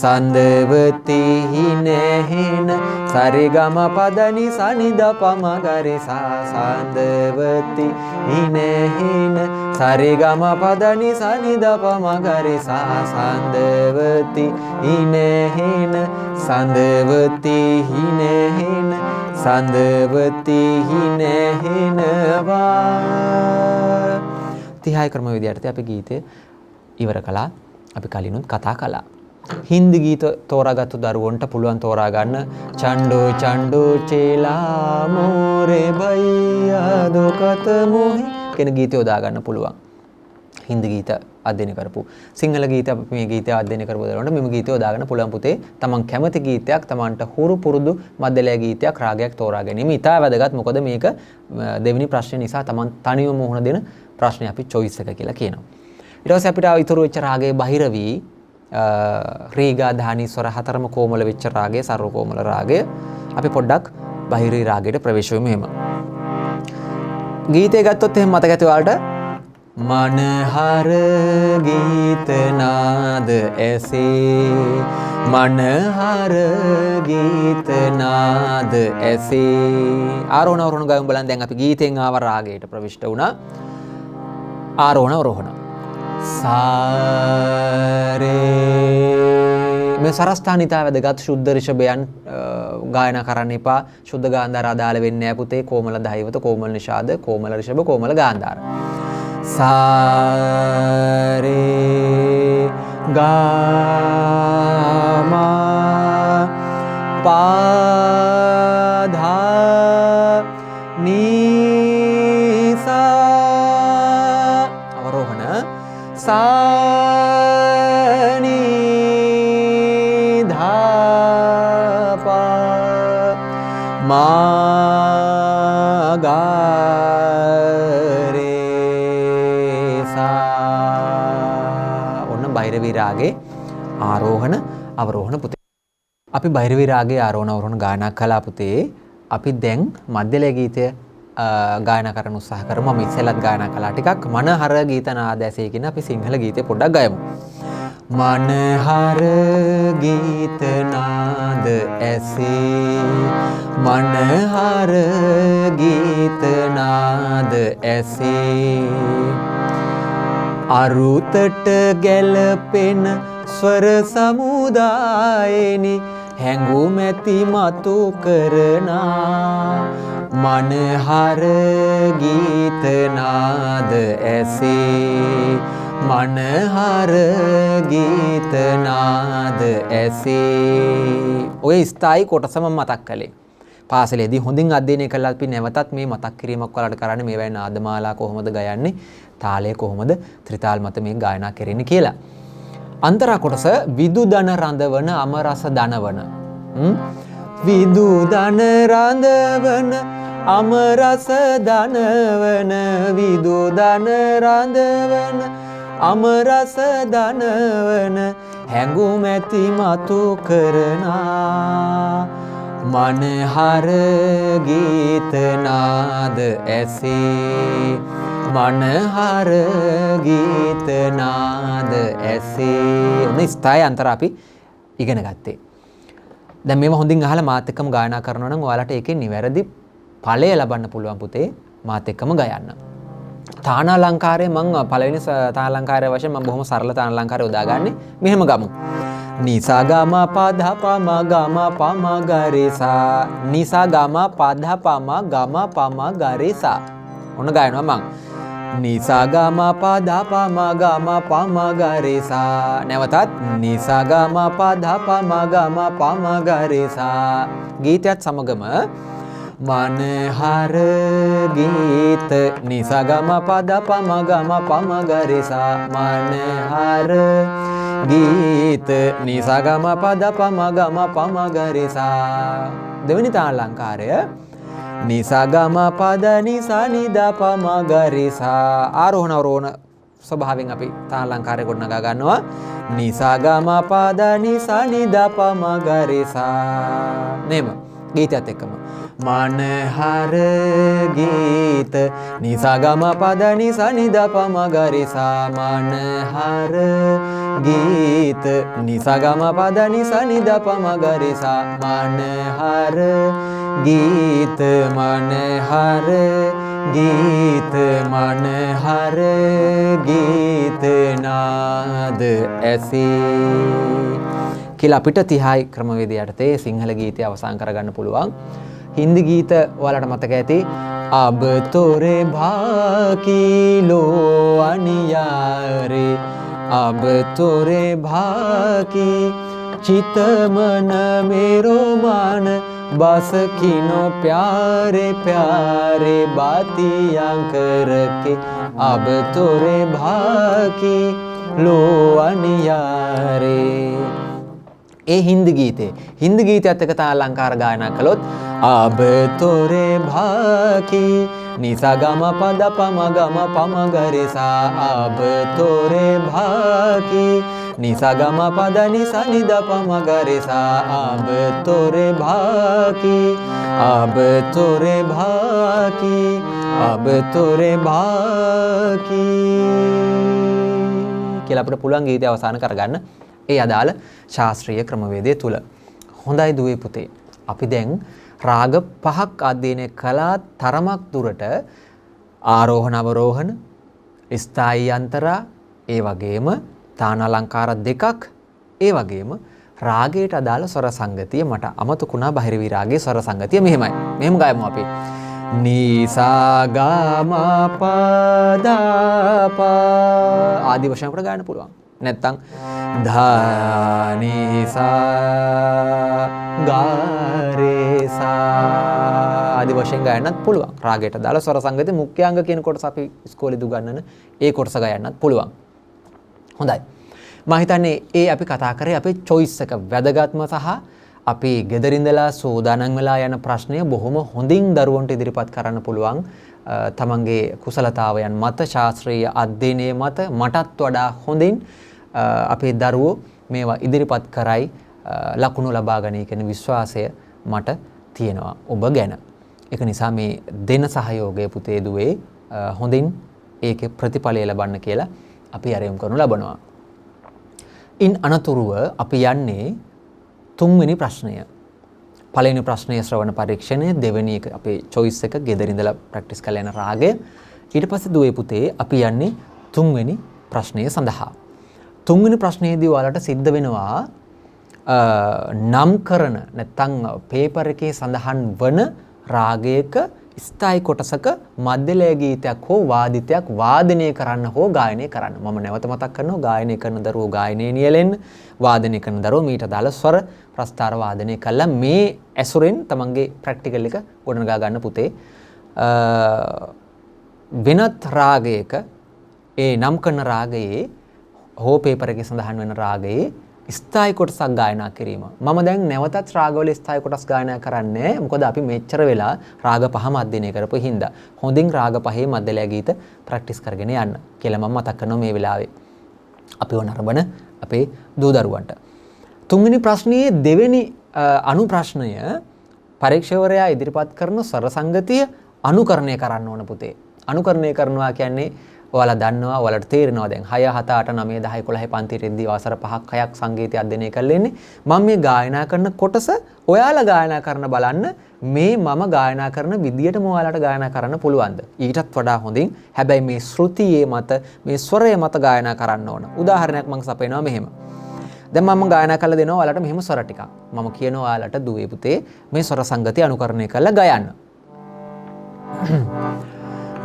S1: සන්දවති හිනහෙන සරේගම පදනි සනිද පමගරිසා සන්දවති හිනහෙන සරේගම පදනි සනිද පමගරිසා සන්දවති හිනහෙන සඳවති හිනහෙන සඳවති හිනහෙනවා. 30 ක්‍රම විදියට අපි ගීතය ඉවර කළා. අපි කලිනුත් කතා කළා. හින්දි ගීත තෝරාගත්තු දරුවන්ට පුළුවන් තෝරා ගන්න චණ්ඩෝ චණ්ඩෝ චේලා මෝරේ බයියා දොකත මොහි කියන ගීතය යොදා ගන්න පුළුවන්. හින්දි ගීත අධ්‍යයනය කරපු සිංහල ගීත අපි මේ ගීතය අධ්‍යයනය කරපු දරුවන්ට මෙම ගීතය යොදා ගන්න පුළුවන් පුතේ. තමන් කැමති ගීතයක් තමන්ට හුරු පුරුදු මධ්‍යලය ගීතයක් රාගයක් තෝරා ගැනීම ඉතා වැදගත්. මොකද මේක දෙවෙනි ප්‍රශ්නේ නිසා තමන් තනියම මුහුණ දෙන ප්‍රශ්නේ අපි choice එක කියලා කියනවා. ඊට පස්සේ අපිට ඉතුරු වෙච්ච රාගයේ බහිරවි රීගා ධානි ස්වර හතරම කොමල වෙච්ච රාගය සර්ව කොමල රාගය අපි පොඩ්ඩක් බහිරි රාගයට ප්‍රවේශ වෙමු. එහෙම ගීතය ගත්තොත් එහෙම මතක ඇති ඔයාලට මනහර ගීත නාද ඇසේ මනහර ගීත නාද ඇසේ. ආරෝහණ අවරෝහණ ගායමු බලන්න. දැන් අපි ගීතෙන් ආව රාගයට ප්‍රවිෂ්ඨ වුණා. ආරෝහණ අවරෝහණ සාරේ මේ සරස්ථානිතා වැදගත්. ශුද්ධ ඍෂභයන් ගායනා කරන්න එපා. ශුද්ධ ගාන්ධාර අදාළ වෙන්නේ නැහැ පුතේ. කොමල දෛවත, කොමල නිෂාද, කොමල ඍෂභ, කොමල ගාන්ධාර. සාරේ ගාමා පාධා නීසා. අවරෝහණ සානිධාපා මාගාරේසා. ඔන්න බෛරවී රාගේ ආරෝහණ අවරෝහණ පුතේ. අපි බෛරවී රාගේ ආරෝහණ අවරෝහණ ගායනා කළා පුතේ. අපි දැන් මධ්‍යලය ගීතය ගායනා කරන්න උත්සාහ කරමු. මම ඉස්සෙල්ලත් ගායනා කළා ටිකක්. මනහර ගීත නාද ඇසේ කියන අපි සිංහල ගීතය පොඩ්ඩක් ගයමු. මනහර ගීත නාද ඇසේ මනහර ගීත නාද ඇසේ අරුතට ගැලපෙන ස්වර සමුදායෙනි හැඟුමැති මතු කරනා මනහර ගීත නාද ඇසේ මනහර ගීත නාද ඇසේ. ඔය ස්ථායි කොටසම මතක් කළේ. පාසලේදී හොඳින් අධ්‍යයනය කළා අපි නැවතත් මේ මතක් කිරීමක් වලට කරන්නේ මේ වගේ නාදමාලා කොහොමද ගයන්නේ, තාලය කොහොමද ත්‍රිතාල් මත මේ ගායනා කරන්නේ කියලා. අන්තරා කොටස විදුදන රඳවන අමරස දනවන. විදුදන රඳවන අමරස දනවන විදුදන රඳවන අමරස දනවන හැඟුමැති මතු කරනා මනහර ගීත නාද ඇසේ මනහර ගීත නාද ඇසේ ඔන්න ස්ථායි අන්තර අපි ඉගෙන ගත්තේ. දැන් මේව හොඳින් අහලා මාත් එක්කම ගායනා කරනවා නම් ඔයාලට ඒකේ නිවැරදි ඵලය ලබන්න පුළුවන් පුතේ මාත් එක්කම ගයන්න. තාන අලංකාරය මම පළවෙනි තාන අලංකාරය වශයෙන් මම බොහොම සරල තාන අලංකාරය උදාගන්නේ මෙහෙම ගමු. නිසා ගම පද පම ගම පම ගරිසා නිසා ගම පද පම ගම පම ගරිසා ඔන්න ගයනවා මං. නිසා ගම පද පම ගම පම ගරිසා නැවතත් නිසා ගම පද පම ගම පම ගරිසා ගීතයත් සමගම මනහර ගීත නිසා ගම පද පම ගම පම ගරිසා මනහර ගීත නිසා ගම පද පම ගම පම ගරිසා දෙවෙනි තාන අලංකාරය නිසා ගම පද නිසා නිද පම ගරිසා ආරෝහණ අවරෝහණ ස්වභාවයෙන් අපි තාන අලංකාරය ගොඩනගා ගන්නවා. නිසා ගම පද නිසා නිද පම ගරිසා නේම ගීතයත් එක්කම මනහර ගීත නිසා ගම පද නිසා නිද පම ගරිසා මනහර ගීත නිසා ගම පද නිසා නිද පම ගරිසා මනහර ගීත මනහර ගීත මනහර ගීත නාද ඇසේ කියලා අපිට 30යි ක්‍රමවේදය යටතේ සිංහල ගීතය අවසන් කරගන්න පුළුවන්. හින්දි ගීත ඔයාලට මතක ඇති. අබ තොරේ භාකීලෝ අනියාරේ අබ තොරේ භාකී चितमन मेरो मान बस खिनो प्यारे प्यारे बातियां करके अब तोरे भाकी लो अनियारे ඒ හින්දි ගීතේ හින්දි ගීතයත් එක්ක තා අලංකාර ගායනා කළොත් අබ තොරේ භාකී නිසා ගම පද පම ගම පම ගරිසා අබ තොරේ භාකී නිසා ගම පද නිසා නිද පම ගරිසා අබ තොරේ භාකී අබ තොරේ භාකී අබ තොරේ භාකී කියලා අපිට පුළුවන් ගීතය අවසන් කරගන්න ඒ අදාළ ශාස්ත්‍රීය ක්‍රමවේදය තුල. හොඳයි දුවේ පුතේ. අපි දැන් රාග පහක් අධ්‍යයනය කළා තරමක් දුරට ආරෝහණ අවරෝහණ, ස්ථායි අන්තරා, ඒ වගේම තාන අලංකාර දෙකක්, ඒ වගේම රාගයට අදාළ ස්වර සංගතිය මට අමතකුණා බහිරවි රාගයේ ස්වර සංගතිය මෙහෙමයි. මෙහෙම ගයමු අපි. නිසා ගම පද ප ආදි වශයෙන් අපිට ගන්න පුළුවන්. නැත්තම් ධානිසා ගාරේසා ආදි වශයෙන් ගයන්නත් පුළුවන්. රාගයට දාලා ස්වර සංගති මුඛ්‍යාංග කියන කොටස අපි ඉස්කෝලේ දුගන්නන ඒ කොටස ගයන්නත් පුළුවන්. හොඳයි. මම හිතන්නේ ඒ අපි කතා කරේ අපේ choice එක වැදගත්ම සහ අපි ගෙදරින්දලා සෝදානම් වෙලා යන ප්‍රශ්නය බොහොම හොඳින් දරුවන්ට ඉදිරිපත් කරන්න පුළුවන්. තමන්ගේ කුසලතාවයන් මත ශාස්ත්‍රීය අධ්‍යයනයේ මත මටත් වඩා හොඳින් අපේ දරුවෝ මේවා ඉදිරිපත් කරයි ලකුණු ලබා ගනී කියන විශ්වාසය මට තියෙනවා ඔබ ගැන. ඒක නිසා මේ දෙන සහයෝගය පුතේ දුවේ හොඳින් ඒකේ ප්‍රතිඵලය ලබන්න කියලා අපි ආරම්භ කරනු ලබනවා. ඉන් අනතුරුව අපි යන්නේ තුන්වෙනි ප්‍රශ්නය. පළවෙනි ප්‍රශ්නය ශ්‍රවණ පරීක්ෂණය, දෙවෙනි එක අපේ choice එක ගෙදරින්දලා ප්‍රැක්ටිස් කරලා යන රාගය. ඊට පස්සේ දුවේ පුතේ අපි යන්නේ තුන්වෙනි ප්‍රශ්නය සඳහා. තුන්වෙනි ප්‍රශ්නයේදී ඔයාලට සිද්ධ වෙනවා නම් කරන නැත්නම් පේපර් එකේ සඳහන් වන රාගයක ස්ථායි කොටසක මධ්‍යලය ගීතයක් හෝ වාදිතයක් වාදනය කරන්න හෝ ගායනය කරන්න. මම නැවත මතක් කරනවා ගායනය කරන දරුවෝ ගායනයේ නියැලෙන්න, වාදනය කරන දරුවෝ මීට දාලා ස්වර ප්‍රස්තාර වාදනය කළා මේ ඇසුරෙන් තමන්ගේ ප්‍රැක්ටිකල් එක ගොඩනගා ගන්න පුතේ. වෙනත් රාගයක ඒ නම් කරන රාගයේ හෝ පේපර් එකේ සඳහන් වෙන රාගයේ ස්ථායි කොටසක් ගායනා කිරීම. මම දැන් නැවතත් රාගවල ස්ථායි කොටස් ගායනා කරන්නේ. මොකද අපි මෙච්චර වෙලා රාග පහම අධ්‍යයනය කරපු හින්දා. හොඳින් රාග පහේ මධ්‍යලය ගීත ප්‍රැක්ටිස් කරගෙන යන්න කියලා මම මතක් කරනවා මේ වෙලාවේ. අපිව නරඹන අපේ දූ දරුවන්ට. තුන්වෙනි ප්‍රශ්නයේ දෙවෙනි අනු ප්‍රශ්නය පරීක්ෂකවරයා ඉදිරිපත් කරන ස්වර සංගතිය අනුකරණය කරන්න ඕන පුතේ. අනුකරණය කරනවා කියන්නේ ඔයාලා දන්නවා ඔයාලට තේරෙනවා දැන් 6 7 8 9 10 11 පන්තිරෙද්දී වසර 5ක් 6ක් සංගීතය අධ්‍යයනය කරලා ඉන්නේ. මම මේ ගායනා කරන කොටස ඔයාලා ගායනා කරන බලන්න මේ මම ගායනා කරන විදියටම ඔයාලට ගායනා කරන්න පුළුවන්ද? ඊටත් වඩා හොඳින් හැබැයි මේ ශ්‍රුතියේ මත මේ ස්වරයේ මත ගායනා කරන්න ඕන. උදාහරණයක් මම සපයනවා මෙහෙම. දැන් මම ගායනා කරලා දෙනවා ඔයාලට මෙහෙම ස්වර ටිකක්. මම කියනවා ඔයාලට දුවේ පුතේ මේ ස්වර සංගතිය අනුකරණය කරලා ගයන්න.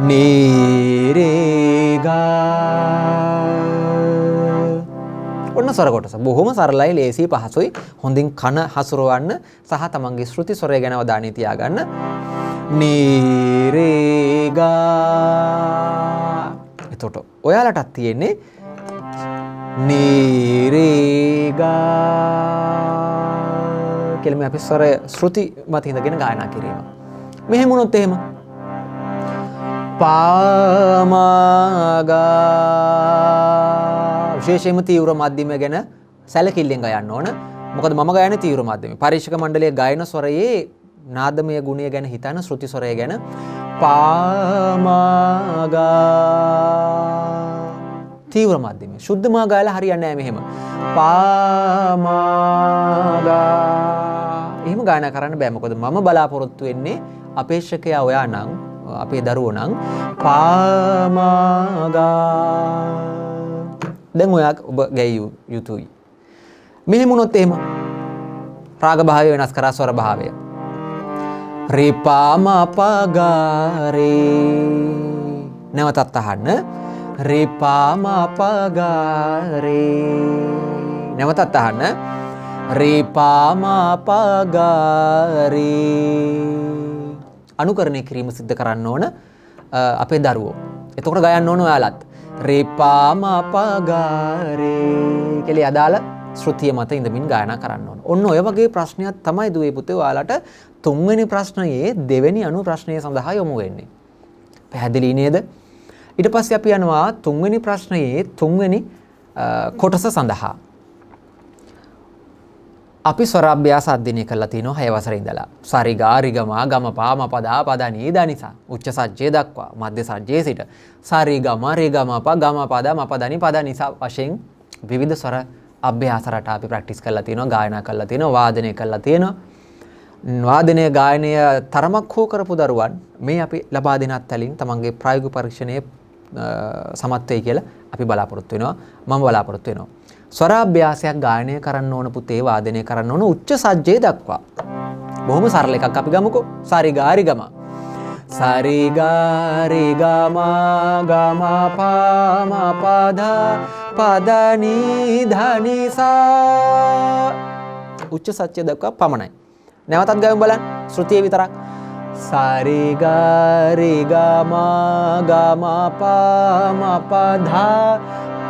S1: නීරේගා ඔන්න ස්වර කොටස බොහොම සරලයි ලේසි පහසුයි හොඳින් කන හසුරවන්න සහ තමන්ගේ ශ්‍රුති ස්වරය ගැන අවධානය තියාගන්න නීරේගා එතකොට ඔයාලටත් තියෙන්නේ නීරේගා කියලා මේ අපි ස්වර ශ්‍රුති මත ඉඳගෙන ගායනා කිරීම මෙහෙම වුණොත් එහෙම පාමාගා විශේෂයෙන්ම තීව්‍ර මධ්‍යම ගැන සැලකිල්ලෙන් ගයන්න ඕන. මොකද මම ගයන්නේ තීව්‍ර මධ්‍යම. පරීක්ෂක මණ්ඩලයේ ගායන ස්වරයේ නාදමය ගුණය ගැන හිතන ශ්‍රුති ස්වරය ගැන පාමාගා තීව්‍ර මධ්‍යම. සුද්ධ මා ගාලා හරියන්නේ නැහැ මෙහෙම. පාමාගා එහෙම ගායනා කරන්න බෑ. මොකද මම බලාපොරොත්තු වෙන්නේ අපේක්ෂකයා ඔයා නම් අපේ දරුවෝ නම් පාමාගා දැන් ඔයා ඔබ ගැය යුතුයි. මෙහෙම වුණොත් එහෙම රාග භාවය වෙනස් කරා ස්වර භාවය. රිපාමාපගාරේ නැවතත් අහන්න. රිපාමාපගාරේ නැවතත් අහන්න. රිපාමාපගාරේ අනුකරණය කිරීම සිද්ධ කරන්න ඕන අපේ දරුවෝ. එතකොට ගයන්න ඕන ඔයාලත්. රේපාමාපගාරේ කියලා අදාළ ශ්‍රුතිය මත ඉඳමින් ගායනා කරන්න ඕන. ඔන්න ඔය වගේ ප්‍රශ්නයක් තමයි දුවේ පුතේ ඔයාලට තුන්වෙනි ප්‍රශ්නයේ දෙවෙනි අනු ප්‍රශ්නය සඳහා යොමු වෙන්නේ. පැහැදිලි නේද? ඊට පස්සේ අපි යනවා තුන්වෙනි ප්‍රශ්නයේ තුන්වෙනි කොටස සඳහා. අපි ස්වර අභ්‍යාස අධ්‍යයනය කරලා තිනවා 6 වසරේ ඉඳලා. සරිගා රිගමා ගමපා මපදා පදනී දනිසා. උච්ච සජ්ජය දක්වා මධ්‍ය සජ්ජයේ සිට සරිගම රිගමපා ගමපද මපදනි පදනිසා වශයෙන් විවිධ ස්වර අභ්‍යාස රටා අපි ප්‍රැක්ටිස් කරලා තිනවා, ගායනා කරලා තිනවා, වාදනය කරලා තිනවා. වාදනය ගායනය තරමක් හෝ කරපු දරුවන් මේ අපි ලබා දෙන අත්දැකීම් තමන්ගේ ප්‍රායෝගික පරීක්ෂණයේ සමත් වෙයි කියලා අපි බලාපොරොත්තු වෙනවා. මම බලාපොරොත්තු වෙනවා. ස්වරාභ්‍යාසයක් ගායනය කරන්න ඕන පුතේ වාදනය කරන්න ඕන උච්ච සජ්ජය දක්වා. බොහොම සරල එකක් අපි ගමුකෝ. සරිගා රිගම. සරිගා රිගම ගම පම පද පදනී ධනිසා. උච්ච සජ්ජය දක්වා පමණයි. නැවතත් ගමු බලන්න. ශ්‍රුතිය විතරක්. සරිගා රිගම ගම පම පද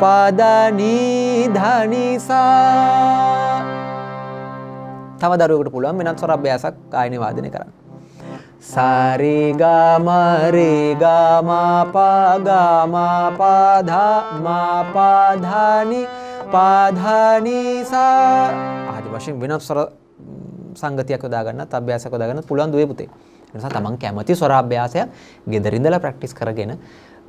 S1: පදනී ධනිසා. තව දරුවෙකුට පුළුවන් වෙනත් ස්වර අභ්‍යාසයක් ගායන වාදනය කරන්න. සරිගම රිගම පගම පද පදනි පදනිසා. ආදි වශයෙන් වෙනත් ස්වර සංගතියක් යොදා ගන්නත් අභ්‍යාසයක් යොදා ගන්නත් පුළුවන් දුවේ පුතේ. ඒ නිසා තමන් කැමති ස්වර අභ්‍යාසයක් ගෙදර ඉඳලා ප්‍රැක්ටිස් කරගෙන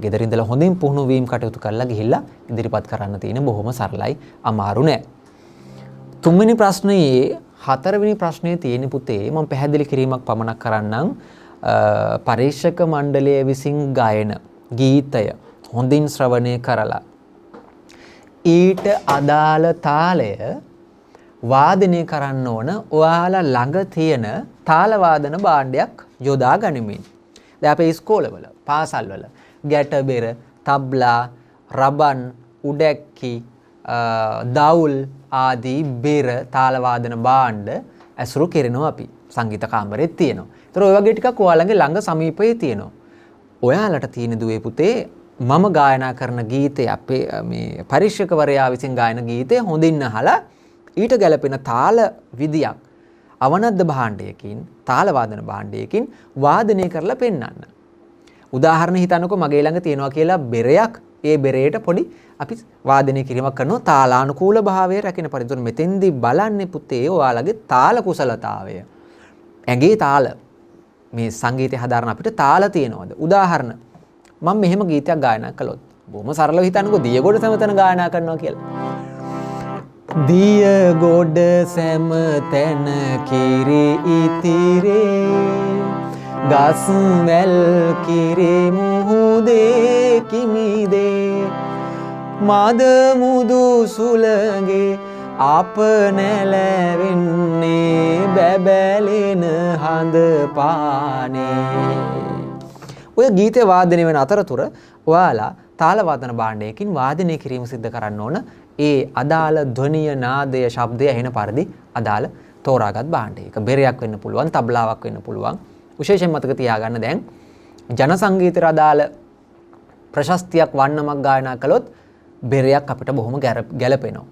S1: ගෙදර ඉඳලා හොඳින් පුහුණු වීම කටයුතු කරලා ගිහිල්ලා ඉදිරිපත් කරන්න තියෙන බොහොම සරලයි, අමාරු නෑ. තුන්වෙනි ප්‍රශ්නයේ හතරවෙනි ප්‍රශ්නයේ තියෙන පුතේ මම පැහැදිලි කිරීමක් පමණක් කරන්නම්. පරීක්ෂක මණ්ඩලය විසින් ගායන ගීතය හොඳින් ශ්‍රවණය කරලා ඊට අදාළ තාලය වාදනය කරන්න ඕන ඔයාලා ළඟ තියෙන තාල වාදන භාණ්ඩයක් යොදා ගනිමින්. දැන් අපේ ඉස්කෝලවල, පාසල්වල ගැටබෙර, තබ්ලා, රබන්, උඩැක්කි, දවුල් ආදී බෙර තාල වාදන භාණ්ඩ ඇසුරු කරනවා අපි. සංගීත කාමරෙත් තියෙනවා. ඒතර ඔය වගේ ටිකක් ඔයාලගේ ළඟ සමීපයේ තියෙනවා. ඔයාලට තියෙන දුවේ පුතේ මම ගායනා කරන ගීතය අපේ මේ පරීක්ෂකවරයා විසින් ගායන ගීතය හොඳින් අහලා ඊට ගැලපෙන තාල විදියක් අවනද්ද භාණ්ඩයකින්, තාල වාදන භාණ්ඩයකින් වාදනය කරලා පෙන්වන්න. උදාහරණ හිතන්නකෝ මගේ ළඟ තියෙනවා කියලා බෙරයක්. ඒ බෙරේට පොඩි අපි වාදනය කිරීමක් කරනවා තාලානුකූල භාවය රැකෙන පරිදි. මෙතෙන්දී බලන්නේ පුතේ ඔයාලගේ තාල කුසලතාවය. ඇඟේ තාල මේ සංගීතය හදාරන අපිට තාල තියෙනවද? උදාහරණ මම මෙහෙම ගීතයක් ගායනා කළොත් බොහොම සරලව හිතන්නකෝ දියගොඩ සෑමතැන ගායනා කරනවා කියලා. දියගොඩ සෑමතැන කිරි ඉතිරේ ගස් වැල් කිරි මුහුදේ කිමිදේ මද මුදු සුළඟේ අප නැලවෙන්නේ බැබැලෙන හඳ පානේ. ඔය ගීතය වාදනය වෙන අතරතුර ඔයාලා තාල වාදන භාණ්ඩයකින් වාදනය කිරීම සිද්ධ කරන්න ඕන. ඒ අදාළ ධ්වනිය නාදය ශබ්දය ඇහෙන පරිදි අදාළ තෝරාගත් භාණ්ඩය. ඒක බෙරයක් වෙන්න පුළුවන්, තබ්ලාවක් වෙන්න පුළුවන්. විශේෂයෙන් මතක තියාගන්න දැන් ජන සංගීතයට අදාළ ප්‍රශස්තියක් වන්නමක් ගායනා කළොත් බෙරයක් අපිට බොහොම ගැළපෙනවා.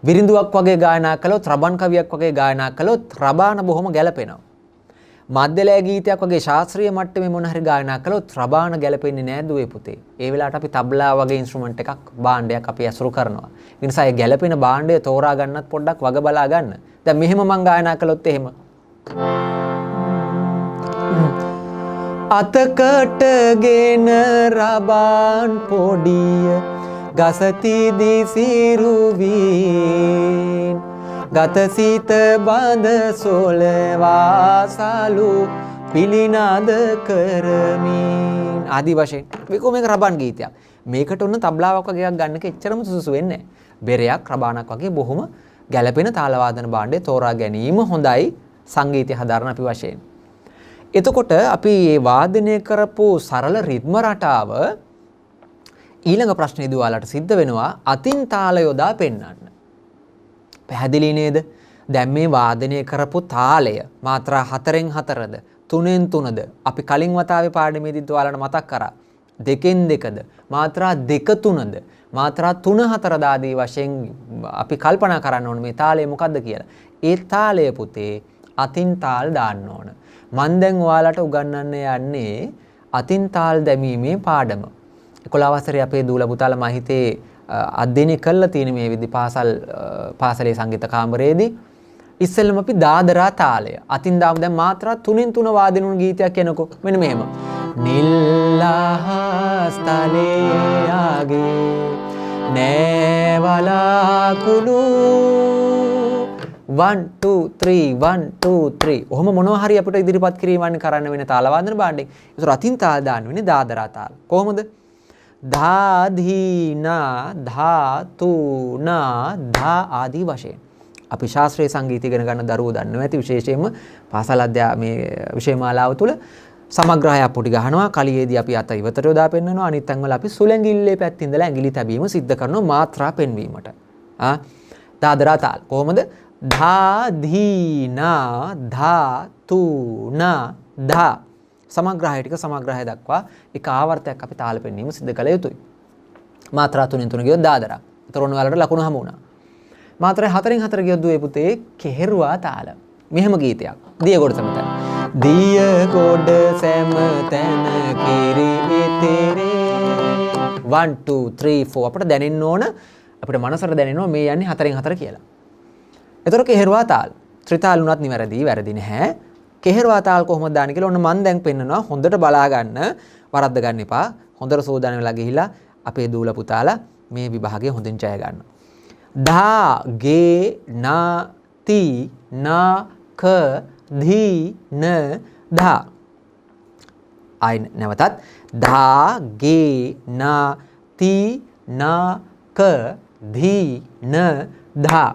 S1: විරිඳුවක් වගේ ගායනා කළොත්, රබන් කවියක් වගේ ගායනා කළොත් රබාන බොහොම ගැළපෙනවා. මධ්‍යලය ගීතයක් වගේ ශාස්ත්‍රීය මට්ටමේ මොන හරි ගායනා කළොත් රබාන ගැළපෙන්නේ නැහැ දුවේ පුතේ. ඒ වෙලාවට අපි තබ්ලා වගේ ඉන්ස්ට්‍රුමන්ට් එකක් භාණ්ඩයක් අපි ඇසුරු කරනවා. ඒ නිසා ඒ ගැළපෙන භාණ්ඩය තෝරා ගන්නත් පොඩ්ඩක් වග බලා ගන්න. දැන් මෙහෙම මම ගායනා කළොත් එහෙම අතකටගෙන රබාන් පොඩිය ගසති දිසිරුවින් ගතසිත බඳ සොලවාසලු පිළිනාද කරමින් ආදි වශයෙන් මේක රබාන් ගීතයක්. මේකට උන්න තබ්ලාවක් වගේ එකක් ගන්න එක එච්චරම සුසුසු වෙන්නේ නැහැ. බෙරයක් රබානක් වගේ බොහොම ගැළපෙන තාල වාදන භාණ්ඩය තෝරා ගැනීම හොඳයි සංගීතය හදාරන අපි වශයෙන්. එතකොට අපි මේ වාදනය කරපු සරල රිද්ම රටාව ඊළඟ ප්‍රශ්නේදී ඔයාලට සිද්ධ වෙනවා අතින් තාල යොදා පෙන්වන්න. පැහැදිලි නේද? දැන් මේ වාදනය කරපු තාලය මාත්‍රා 4න් 4ද 3න් 3ද අපි කලින් වතාවේ පාඩමේදීත් ඔයාලට මතක් කරා. 2න් 2ද මාත්‍රා 2 3ද මාත්‍රා 3 4 ආදී වශයෙන් අපි කල්පනා කරන්න ඕනේ මේ තාලය මොකද්ද කියලා. ඒ තාලය පුතේ අතින් තාල් දාන්න ඕන. මම දැන් ඔයාලට උගන්වන්න යන්නේ අතින් තාල් දැමීමේ පාඩම. 11 වසරේ අපේ දූලා පුතාලා මම හිතේ අධ්‍යයනය කළා තියෙන මේ විදි පාසලේ සංගීත කාමරයේදී ඉස්සෙල්ලම අපි දාදරා තාලය අතින් දාමු. දැන් මාත්‍රා 3න් 3 වාදනය වුණු ගීතයක් කියනකො මෙන්න මෙහෙම. නිල්ලහස් තලේ ආගේ නෑවලාකුළු 1 2 3 1 2 3 ඔහොම මොනවා හරි අපිට ඉදිරිපත් කිරීමක් කරන්න වෙන තාල වාදන භාණ්ඩේ. ඒතර අතින් තාල දාන්න වෙන්නේ දාදරා තාල. කොහොමද? ධා ධීනා ධාතුනා ධා ආදී වශයෙන්. අපි ශාස්ත්‍රීය සංගීතය ඉගෙන ගන්න දරුවෝ දන්නවා ඇති විශේෂයෙන්ම පාසල් මේ විෂය මාලාව තුළ සමග්‍රහය පොඩි ගහනවා. කලියේදී අපි අත ඉවතට යොදා පෙන්නනවා. අනිත් තැන්වල අපි සුළඟිල්ලේ පැත්තේ ඉඳලා ඇඟිලි තැබීම සිද්ධ කරනවා මාත්‍රා පෙන්වීමට. දාදරා තාල කොහොමද? ධා ධීනා ධාතුනා ධා සමග්‍රහය ටික සමග්‍රහය දක්වා එක ආවර්තයක් අපි තාල පෙන්වීම සිද්ධ කළ යුතුයි. මාත්‍රා 3න් 3 ගියොත් දාදරා. ඒතර ඔන්න ඔයාලට ලකුණු හමු වුණා. මාත්‍රා 4න් 4 ගියොත් දුවේ පුතේ කෙහෙරුවා තාල. මෙහෙම ගීතයක්. දියගොඩ සෑමතැන. දියගොඩ සෑමතැන කිරි ඉතිරේ 1 2 3 4 අපිට දැනෙන්න ඕන අපිට මනසට දැනෙනවා මේ යන්නේ 4න් 4 කියලා. ඒතර කෙහෙරුවා තාල. ත්‍රිතාල උනත් නිවැරදි වැරදි නැහැ. කෙහෙරුවා තාල කොහොමද දාන්නේ කියලා ඔන්න මම දැන් පෙන්නනවා. හොඳට බලා ගන්න. වරද්ද ගන්න එපා. හොඳට සෝදානම් වෙලා ගිහිලා අපේ දූල පුතාලා මේ විභාගය හොඳින් ජය ගන්න. ධා ගේ නා ති නා ක ධී න ධා. ආයි නැවතත් ධා ගේ නා ති නා ක ධී න ධා.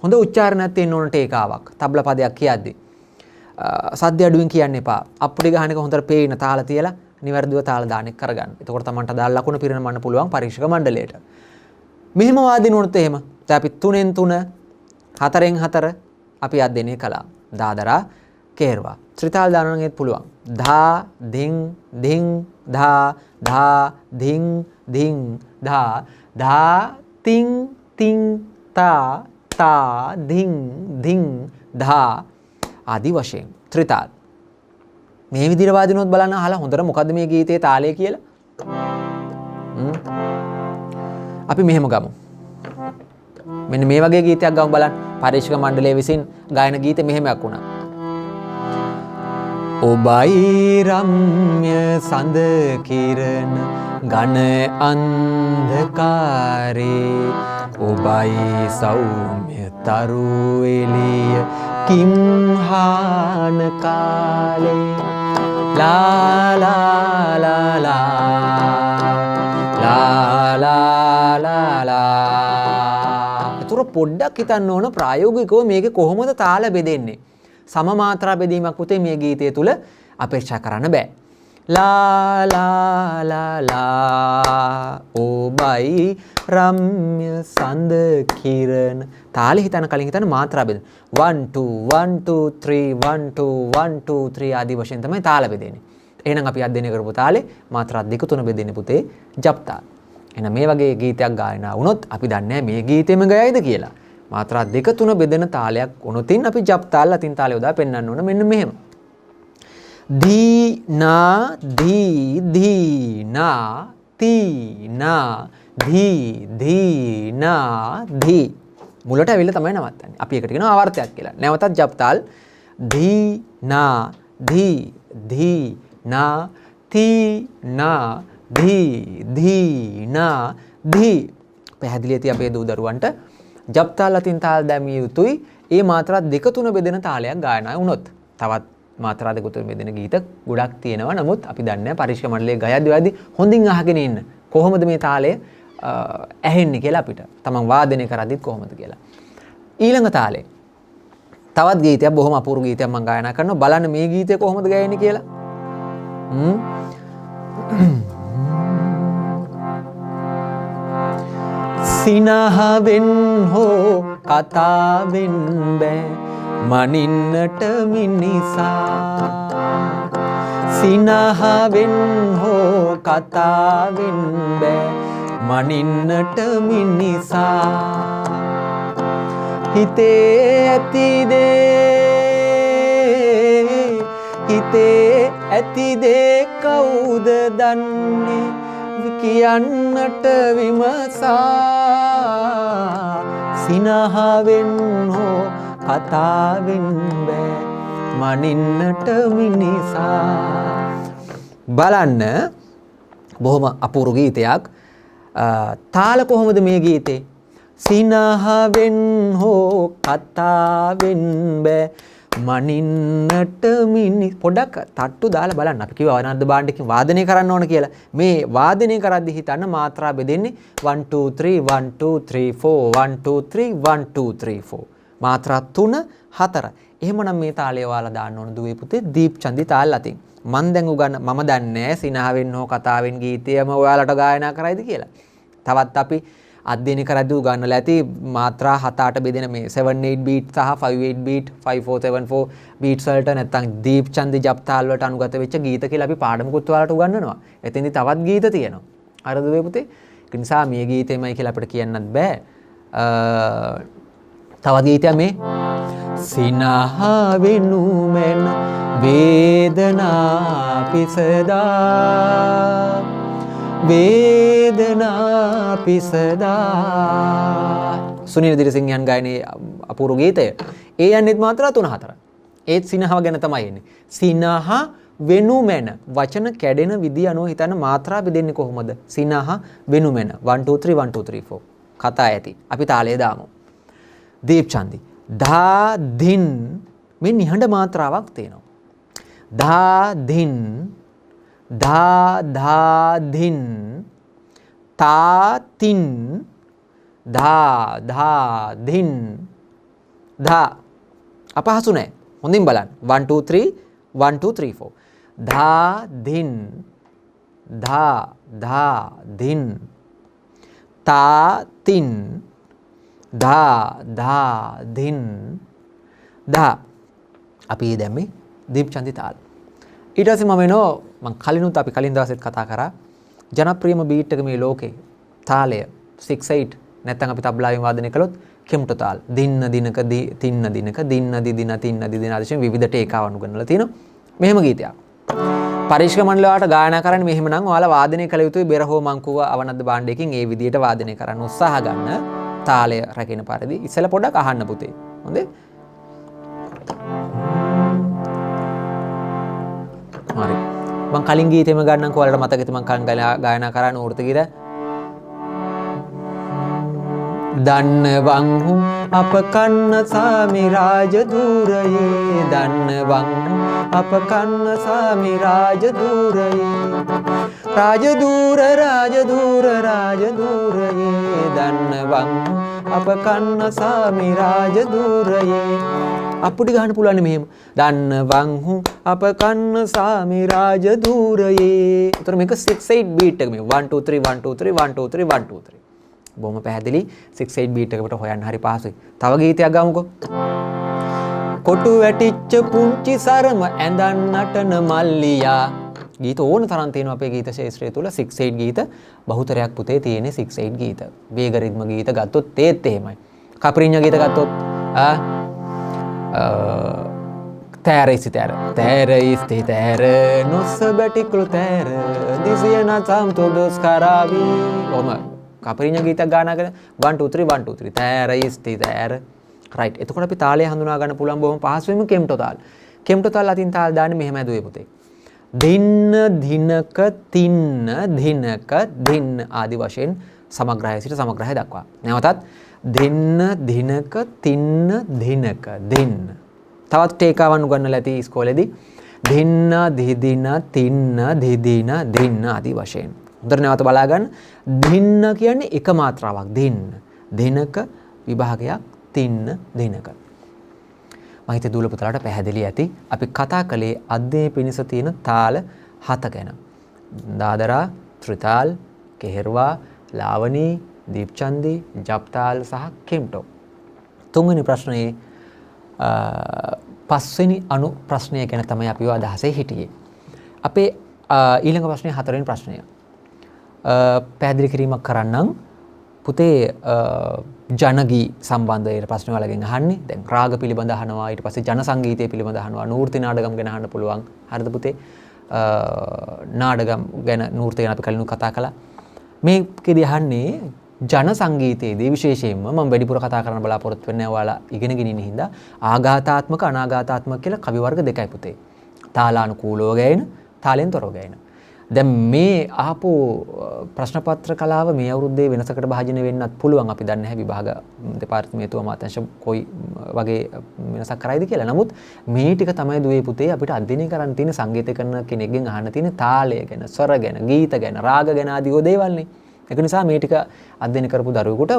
S1: හොඳ උච්චාරණයක් තියෙන්න ඕන ටේකාවක්. තබ්ලා පදයක් කියද්දී සද්ද අඩුවෙන් කියන්න එපා. අප්පුඩි ගහන එක හොඳට පේන තාල තියලා නිවැරදිව තාල දාන එක කරගන්න. එතකොට තමන්ට අදාළ ලකුණු පිරිනමන්න පුළුවන් පරීක්ෂක මණ්ඩලයට. මෙහෙම වාදිනුනොත් එහෙම. දැන් අපි 3න් 3 4න් 4 අපි අධ්‍යයනය කළා. දාදරා කෙහෙරුවා. ත්‍රිතාල දානනම් ඒත් පුළුවන්. ධා ධින් ධින් ධා ධා ධින් ධින් ධා ධා තින් තින් තා තා ධින් ධින් ධා ආදි වශයෙන් ත්‍රිතාල. මේ විදිහට වාදිනොත් බලන්න අහලා හොඳට මොකද්ද මේ ගීතයේ තාලය කියලා. අපි මෙහෙම ගමු. මෙන්න මේ වගේ ගීතයක් ගමු බලන්න. පරීක්ෂක මණ්ඩලය විසින් ගායන ගීත මෙහෙමයක් වුණා. ඔබයි රම්‍ය සඳ කිරණ ඝන අන්ධකාරේ ඔබයි සෞම්‍ය තරු එළිය කිම්හාන කාලේ ලා ලා ලා ලා. ඒතර පොඩ්ඩක් හිතන්න ඕන ප්‍රායෝගිකව මේක කොහොමද තාල බෙදෙන්නේ? සම මාත්‍රා බෙදීමක් පුතේ මේ ගීතය තුල අපේක්ෂා කරන්න බෑ. ලා ලා ලා ලා ඔබයි රම්‍ය සඳ කිරණ. තාලෙ හිතන කලින් හිතන මාත්‍රා බෙදෙන 1 2 1 2 3 1 2 1 2 3 ආදී වශයෙන් තමයි තාල බෙදෙන්නේ. එහෙනම් අපි අධ්‍යයනය කරපු තාලේ මාත්‍රා දෙක තුන බෙදෙන්නේ පුතේ ජප් තාල. එහෙනම් මේ වගේ ගීතයක් ගායනා වුණොත් අපි දන්නේ මේ ගීතෙම ගයයිද කියලා. මාත්‍රා දෙක තුන බෙදෙන තාලයක් වුණොතින් අපි ජප් තාල ලතින් තාලේ උදා පෙන්වන්න ඕන මෙන්න මෙහෙම. දී නා දී දී නා tii නා දී දී නා දී. මුලට ඇවිල්ලා තමයි නවත්තන්නේ. අපි එකට කියනවා ආවර්තයක් කියලා. නැවතත් ජප් තාල් දී නා දී දී නා tii නා දී දී නා දී. පැහැදිලි ඇති අපේ දූ දරුවන්ට ජප් තාල ලතින් තාල දැමිය යුතුයි. ඒ මාත්‍රා දෙක තුන බෙදෙන තාලයක් ගායනා වුණොත්. තවත් මාත්‍රා දෙක තුන බෙදෙන ගීත ගොඩක් තියෙනවා. නමුත් අපි දන්නේ පරීක්ෂා මණ්ඩලයේ ගයද්දී හොඳින් අහගෙන ඉන්න. කොහොමද මේ තාලය ඇහෙන්නේ කියලා අපිට. තමන් වාදනය කරද්දිත් කොහොමද කියලා. ඊළඟ තාලේ තවත් ගීතයක් බොහොම අපූර්ව ගීතයක් මම ගායනා කරනවා. බලන්න මේ ගීතය කොහොමද ගයන්නේ කියලා. සිනහවෙන් හෝ කතාවෙන් බෑ මනින්නට මිනිසා. සිනහවෙන් හෝ කතාවෙන් බෑ මනින්නට මිනිසා. හිතේ ඇතිදේ කවුද දන්නේ කියන්නට විමසා. සිනහවෙන් හෝ කතාවෙන් බෑ මනින්නට මිනිසා. බලන්න බොහොම අපූර්ව ගීතයක්. තාල කොහොමද මේ ගීතේ? සිනහවෙන් හෝ කතාවෙන් බෑ මනින්නට පොඩක් තට්ටු දාලා බලන්න. අපි කිව්වා ආනන්ද බාණ්ඩකින් වාදනය කරන්න ඕන කියලා. මේ වාදනය කරද්දී හිතන්න මාත්‍රා බෙදෙන්නේ 1 2 3 1 2 3 4 1 2 3 1 2 3 4. මාත්‍රා 3 4. එහෙමනම් මේ තාලය ඔයාලා දාන්න ඕන දුවේ පුතේ දීප් චන්දි තාල අතින්. මම දැන් උගන්න මම දන්නේ සිනහවෙන් හෝ කතාවෙන් ගීතයම ඔයාලට ගායනා කරයිද කියලා. තවත් අපි අධ්‍යයනය කරද්දී උගන්වලා ඇති මාත්‍රා 7 8 බෙදෙන මේ 7 8 beat සහ 5 8 beat 5 4 7 4 beats වලට නැත්නම් දීප් චන්දි ජප් තාල වලට අනුගත වෙච්ච ගීත කියලා අපි පාඩමකුත් ඔයාලට උගන්වනවා. එතෙන්දි තවත් ගීත තියෙනවා. හරිද දුවේ පුතේ? ඒ නිසා මේ ගීතෙමයි කියලා අපිට කියන්නත් බෑ. තවත් ගීතයක් මේ සිනහවෙනු මෙන් වේදනා පිසදා වේදනා පිසදා. සුනිල් දිරිසිංහයන් ගායනේ අපූර්ව ගීතය. ඒ යන්නේත් මාත්‍රා 3 4. ඒත් සිනහව ගැන තමයි එන්නේ. සිනහ වෙනු මෙන් වචන කැඩෙන විදිය අනුව හිතන්න මාත්‍රා බෙදෙන්නේ කොහොමද? සිනහ වෙනු මෙන් 1 2 3 1 2 3 4. කතා ඇති. අපි තාලය දාමු. දීප් චන්දි ධා දින් මේ නිහඬ මාත්‍රාවක් තියෙනවා. ධා දින් ධා ධා දින් තා තින් ධා ධා දින් ධා. අපහසු නැහැ. හොඳින් බලන්න. 1 2 3 1 2 3 4. ධා දින් ධා ධා දින් තා තින් ධා ධා දින් ධා. අපි දැම්මේ දීප් චන්දි තාල. ඊට පස්සේ මම එනවා මම කලිනුත් අපි කලින් දවසෙත් කතා කරා ජනප්‍රියම බීට් එක මේ ලෝකේ තාලය 6 8 නැත්නම් අපි තබ්ලාවෙන් වාදනය කළොත් කෙමුට තාල දින්න දිනක තින්න දිනක දින්න දිදින තින්න දිදින ආදී විවිධ ටේකාවන් උගන්වලා තිනවා. මෙහෙම ගීතයක් පරීක්ෂක මණ්ඩලයට ගායනා කරන්න මෙහෙම නම් ඔයාලා වාදනය කළ යුතුයි බෙර හෝ මංකුව අවනද්ද බාණ්ඩයකින් ඒ විදිහට වාදනය කරන්න උත්සාහ ගන්න. තාලය රැකෙන පරිදි ඉස්සෙල්ලා පොඩ්ඩක් අහන්න පුතේ. හොඳේ? මම කලින් ගීතෙම ගන්නම්කෝ ඔයාලට මතක ඇති මම කලින් ගායනා කරා නූර්තගිර දන්නවංහු අප කන්න සාමි රාජදූරයේ දන්නවංහු අප කන්න සාමි රාජදූරයේ රාජදූර රාජදූර රාජදූරයේ දන්නවංහු අප කන්න සාමි රාජදූරයේ අපුඩි ගහන්න පුළුවන් මෙහෙම දන්නවංහු අප කන්න සාමි රාජදූරයේ. උතර මේක 6/8 beat එක මේ 1 2 3 1 2 3 1 2 3 1 2 3 බොහොම පැහැදිලි 6/8 beat එකකට හොයන්න හරි පහසුයි. තව ගීතයක් ගමුකෝ. කොටු වැටිච්ච පුංචි සරම ඇඳන් නටන මල්ලියා. ගීත ඕන තරම් තියෙනවා අපේ ගීත ශාස්ත්‍රය තුල 6/8 ගීත බහුතරයක් පුතේ තියෙන්නේ 6/8 ගීත. වේග රිද්ම ගීත ගත්තොත් ඒත් එහෙමයි. කපරිඤ්ඤ ගීත ගත්තොත් තෑරයිසි තෑරයිස්ති තෑර නොස්ස බැටිකුළු තෑර දිසියන සම්තොදොස් කරාවි. ඔහම කපරිඤ්ඤ ගීතයක් ගානා කරන 1 2 3 1 2 3 තෑරයිස්ති තෑර. රයිට්. එතකොට අපි තාලය හඳුනා ගන්න පුළුවන් බොහොම පහසුවෙන්ම කෙම්ටෝ තාල. කෙම්ටෝ තාල අතින් තාල දාන්නේ මෙහෙම ඇදුවේ පුතේ. දින්න දිනක තින්න දිනක දින්න ආදි වශයෙන් සමග්‍රහය සිට සමග්‍රහය දක්වා. නැවතත් දින්න දිනක තින්න දිනක දින්න. තවත් ටේකාවන් උගන්වලා ඇති ඉස්කෝලේදී දින්න දිදින තින්න දිදින දින්න ආදි වශයෙන්. හොඳට නැවත බලා ගන්න. දින්න කියන්නේ එක මාත්‍රාවක් දින්න. දිනක විභාගයක් තින්න දිනක. මම හිතේ දූල පුතාලට පැහැදිලි ඇති. අපි කතා කළේ අද්දේ පිනිස තියෙන තාල 7 ගැන. දාදරා, ත්‍රිතාල්, කෙහෙර්වා, ලාවනී, දීප්චන්දි, ජප්තාල් සහ කෙම්ටෝ. තුන්වෙනි ප්‍රශ්නයේ පස්වෙනි අනු ප්‍රශ්නය ගැන තමයි අපි අදහසේ හිටියේ. අපේ ඊළඟ ප්‍රශ්නේ හතරවෙනි ප්‍රශ්නය. පැහැදිලි කිරීමක් කරන්නම්. පුතේ ජනගී සම්බන්ධයෙන් ප්‍රශ්න වලගෙන් අහන්නේ. දැන් රාග පිළිබඳ අහනවා, ඊට පස්සේ ජන සංගීතය පිළිබඳ අහනවා, නූර්ති නාඩගම් ගැන අහන්න පුළුවන්. හරිද පුතේ? නාඩගම් ගැන නූර්ති ගැන අපි කලින් කතා කළා. මේකෙදි අහන්නේ ජන සංගීතයේදී විශේෂයෙන්ම මම වැඩිපුර කතා කරන්න බලාපොරොත්තු වෙන්නේ ඔයාලා ඉගෙනගෙන ඉන්න හින්දා ආඝාතාත්මක අනාඝාතාත්මක කියලා කවි වර්ග දෙකයි පුතේ. තාලානුකූලව ගැයෙන, තාලෙන් තොරව ගැයෙන. දැන් මේ ආපු ප්‍රශ්න පත්‍ර කලාව මේ අවුරුද්දේ වෙනසකට භාජනය වෙන්නත් පුළුවන්. අපි දන්නේ නැහැ විභාග දෙපාර්තමේන්තුව අමාත්‍යාංශ කොයි වගේ වෙනසක් කරයිද කියලා. නමුත් මේ ටික තමයි දුවේ පුතේ අපිට අධ්‍යයනය කරන්න තියෙන සංගීත කරන කෙනෙක්ගෙන් අහන්න තියෙන තාලය ගැන, ස්වර ගැන, ගීත ගැන, රාග ගැන ආදී දේවල්නේ. ඒක නිසා මේ ටික අධ්‍යයනය කරපු දරුවෙකුට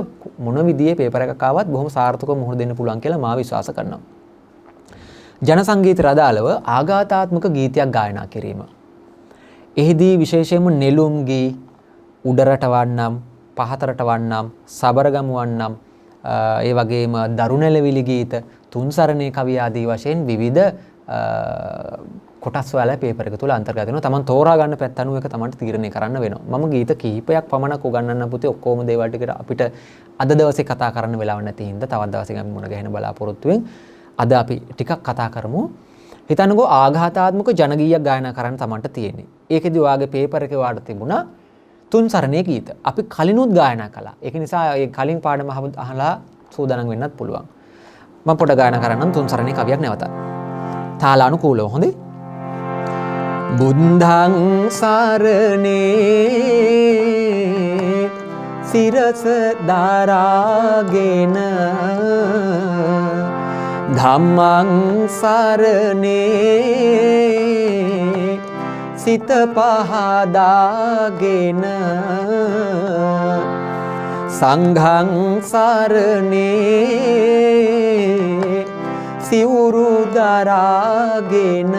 S1: මොන විදිහේ පේපර් එකක් ආවත් බොහොම සාර්ථකව මුහුණ දෙන්න පුළුවන් කියලා මා විශ්වාස කරනවා. ජන සංගීතයට අදාළව ආඝාතාත්මක ගීතයක් ගායනා කිරීම. එහිදී විශේෂයෙන්ම නෙළුම් ගී, උඩරට වන්නම්, පහතරට වන්නම්, සබරගමු වන්නම්, ඒ වගේම දරුණැලවිලි ගීත, තුන්සරණේ කවිය ආදී වශයෙන් විවිධ කොටස් වල පේපර් එක තුල අන්තර්ගත වෙනවා. තමන් තෝරා ගන්න පැත්ත අනුව එක තමන්ට තීරණය කරන්න වෙනවා. මම ගීත කිහිපයක් පමණක් උගන්වන්න පුතේ. ඔක්කොම දේවල් ටිකට අපිට අද දවසේ කතා කරන්න වෙලාවක් නැති හින්දා තවත් දවසකින් අපි මුණ ගැහෙන බලාපොරොත්තුෙන් අද අපි ටිකක් කතා කරමු. හිතන්නකෝ ආඝාතාත්මක ජනගීයක් ගායනා කරන්න තමන්ට තියෙන්නේ. ඒකෙදි ඔයාගේ පේපර් එකේ වාට තිබුණා තුන්සරණේ ගීත. අපි කලිනුත් ගායනා කළා. ඒක නිසා ඒ කලින් පාඩම අහලා සූදානම් වෙන්නත් පුළුවන්. මම පොඩ ගායනා කරන්නම් තුන්සරණේ කවියක් නැවත. තාලානුකූලව හොඳේ. බුද්ධං සරණේ සිරස දරාගෙන ධම්මං සරණේ සිත පහදාගෙන සංඝං සරණේ සිවුරු දරාගෙන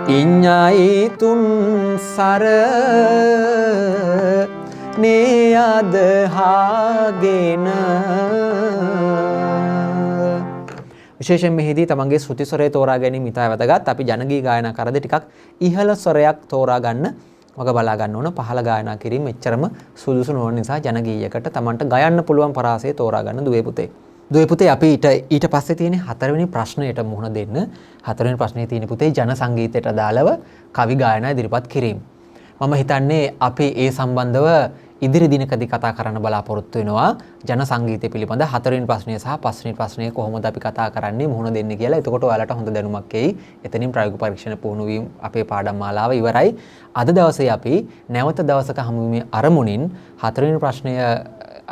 S1: ඉඤ්ඤයි තුන් සරණේ අදහාගෙන. විශේෂයෙන් මෙහිදී තමන්ගේ ශ්‍රුති ස්වරය තෝරා ගැනීම ඉතා වැදගත්. අපි ජනගී ගායනා කරද්දී ටිකක් ඉහළ ස්වරයක් තෝරා ගන්න වග බලා ගන්න ඕන. පහළ ගායනා කිරීම එච්චරම සුදුසු නොවන නිසා ජනගීයකට තමන්ට ගයන්න පුළුවන් පරාසය තෝරා ගන්න දුවේ පුතේ. දුවේ පුතේ අපි ඊට පස්සේ තියෙන හතරවෙනි ප්‍රශ්නයට මුහුණ දෙන්න. හතරවෙනි ප්‍රශ්නේ තියෙන පුතේ ජන සංගීතයට අදාළව කවි ගායනා ඉදිරිපත් කිරීම. මම හිතන්නේ අපි ඒ සම්බන්ධව ඉදිරි දිනකදී කතා කරන්න බලාපොරොත්තු වෙනවා ජන සංගීතය පිළිබඳ 4 වෙනි ප්‍රශ්නය සහ 5 වෙනි ප්‍රශ්නය කොහොමද අපි කතා කරන්නේ මුහුණ දෙන්නේ කියලා. එතකොට ඔයාලට හොඳ දැනුමක් එයි. එතනින් ප්‍රායෝගික පරීක්ෂණ පුහුණු වීම අපේ පාඩම් මාලාව ඉවරයි. අද දවසේ අපි නැවත දවසක හමුවීමේ අරමුණින් 4 වෙනි ප්‍රශ්නය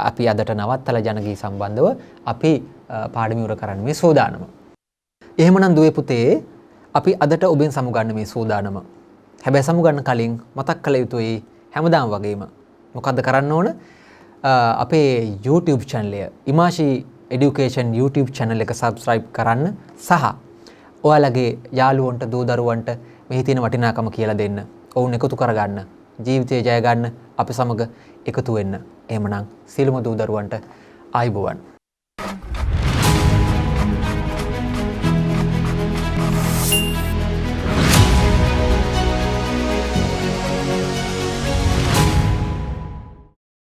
S1: අපි අදට නවත්තලා ජනගී සම්බන්ධව අපි පාඩම ඉවර කරන්න මේ සූදානම. එහෙමනම් දුවේ පුතේ අපි අදට ඔබෙන් සමුගන්න මේ සූදානම. හැබැයි සමුගන්න කලින් මතක් කළ යුතුයි හැමදාම වගේම මොකද්ද කරන්න ඕන? අපේ YouTube channel එක ඉමාෂි Education YouTube channel එක subscribe කරන්න සහ ඔයාලගේ යාළුවන්ට දූ දරුවන්ට මෙහි තියෙන වටිනාකම කියලා දෙන්න. ඔවුන් එකතු කරගන්න. ජීවිතේ ජය ගන්න අපි සමග එකතු වෙන්න. එහෙමනම් සියලුම දූ දරුවන්ට ආයුබෝවන්.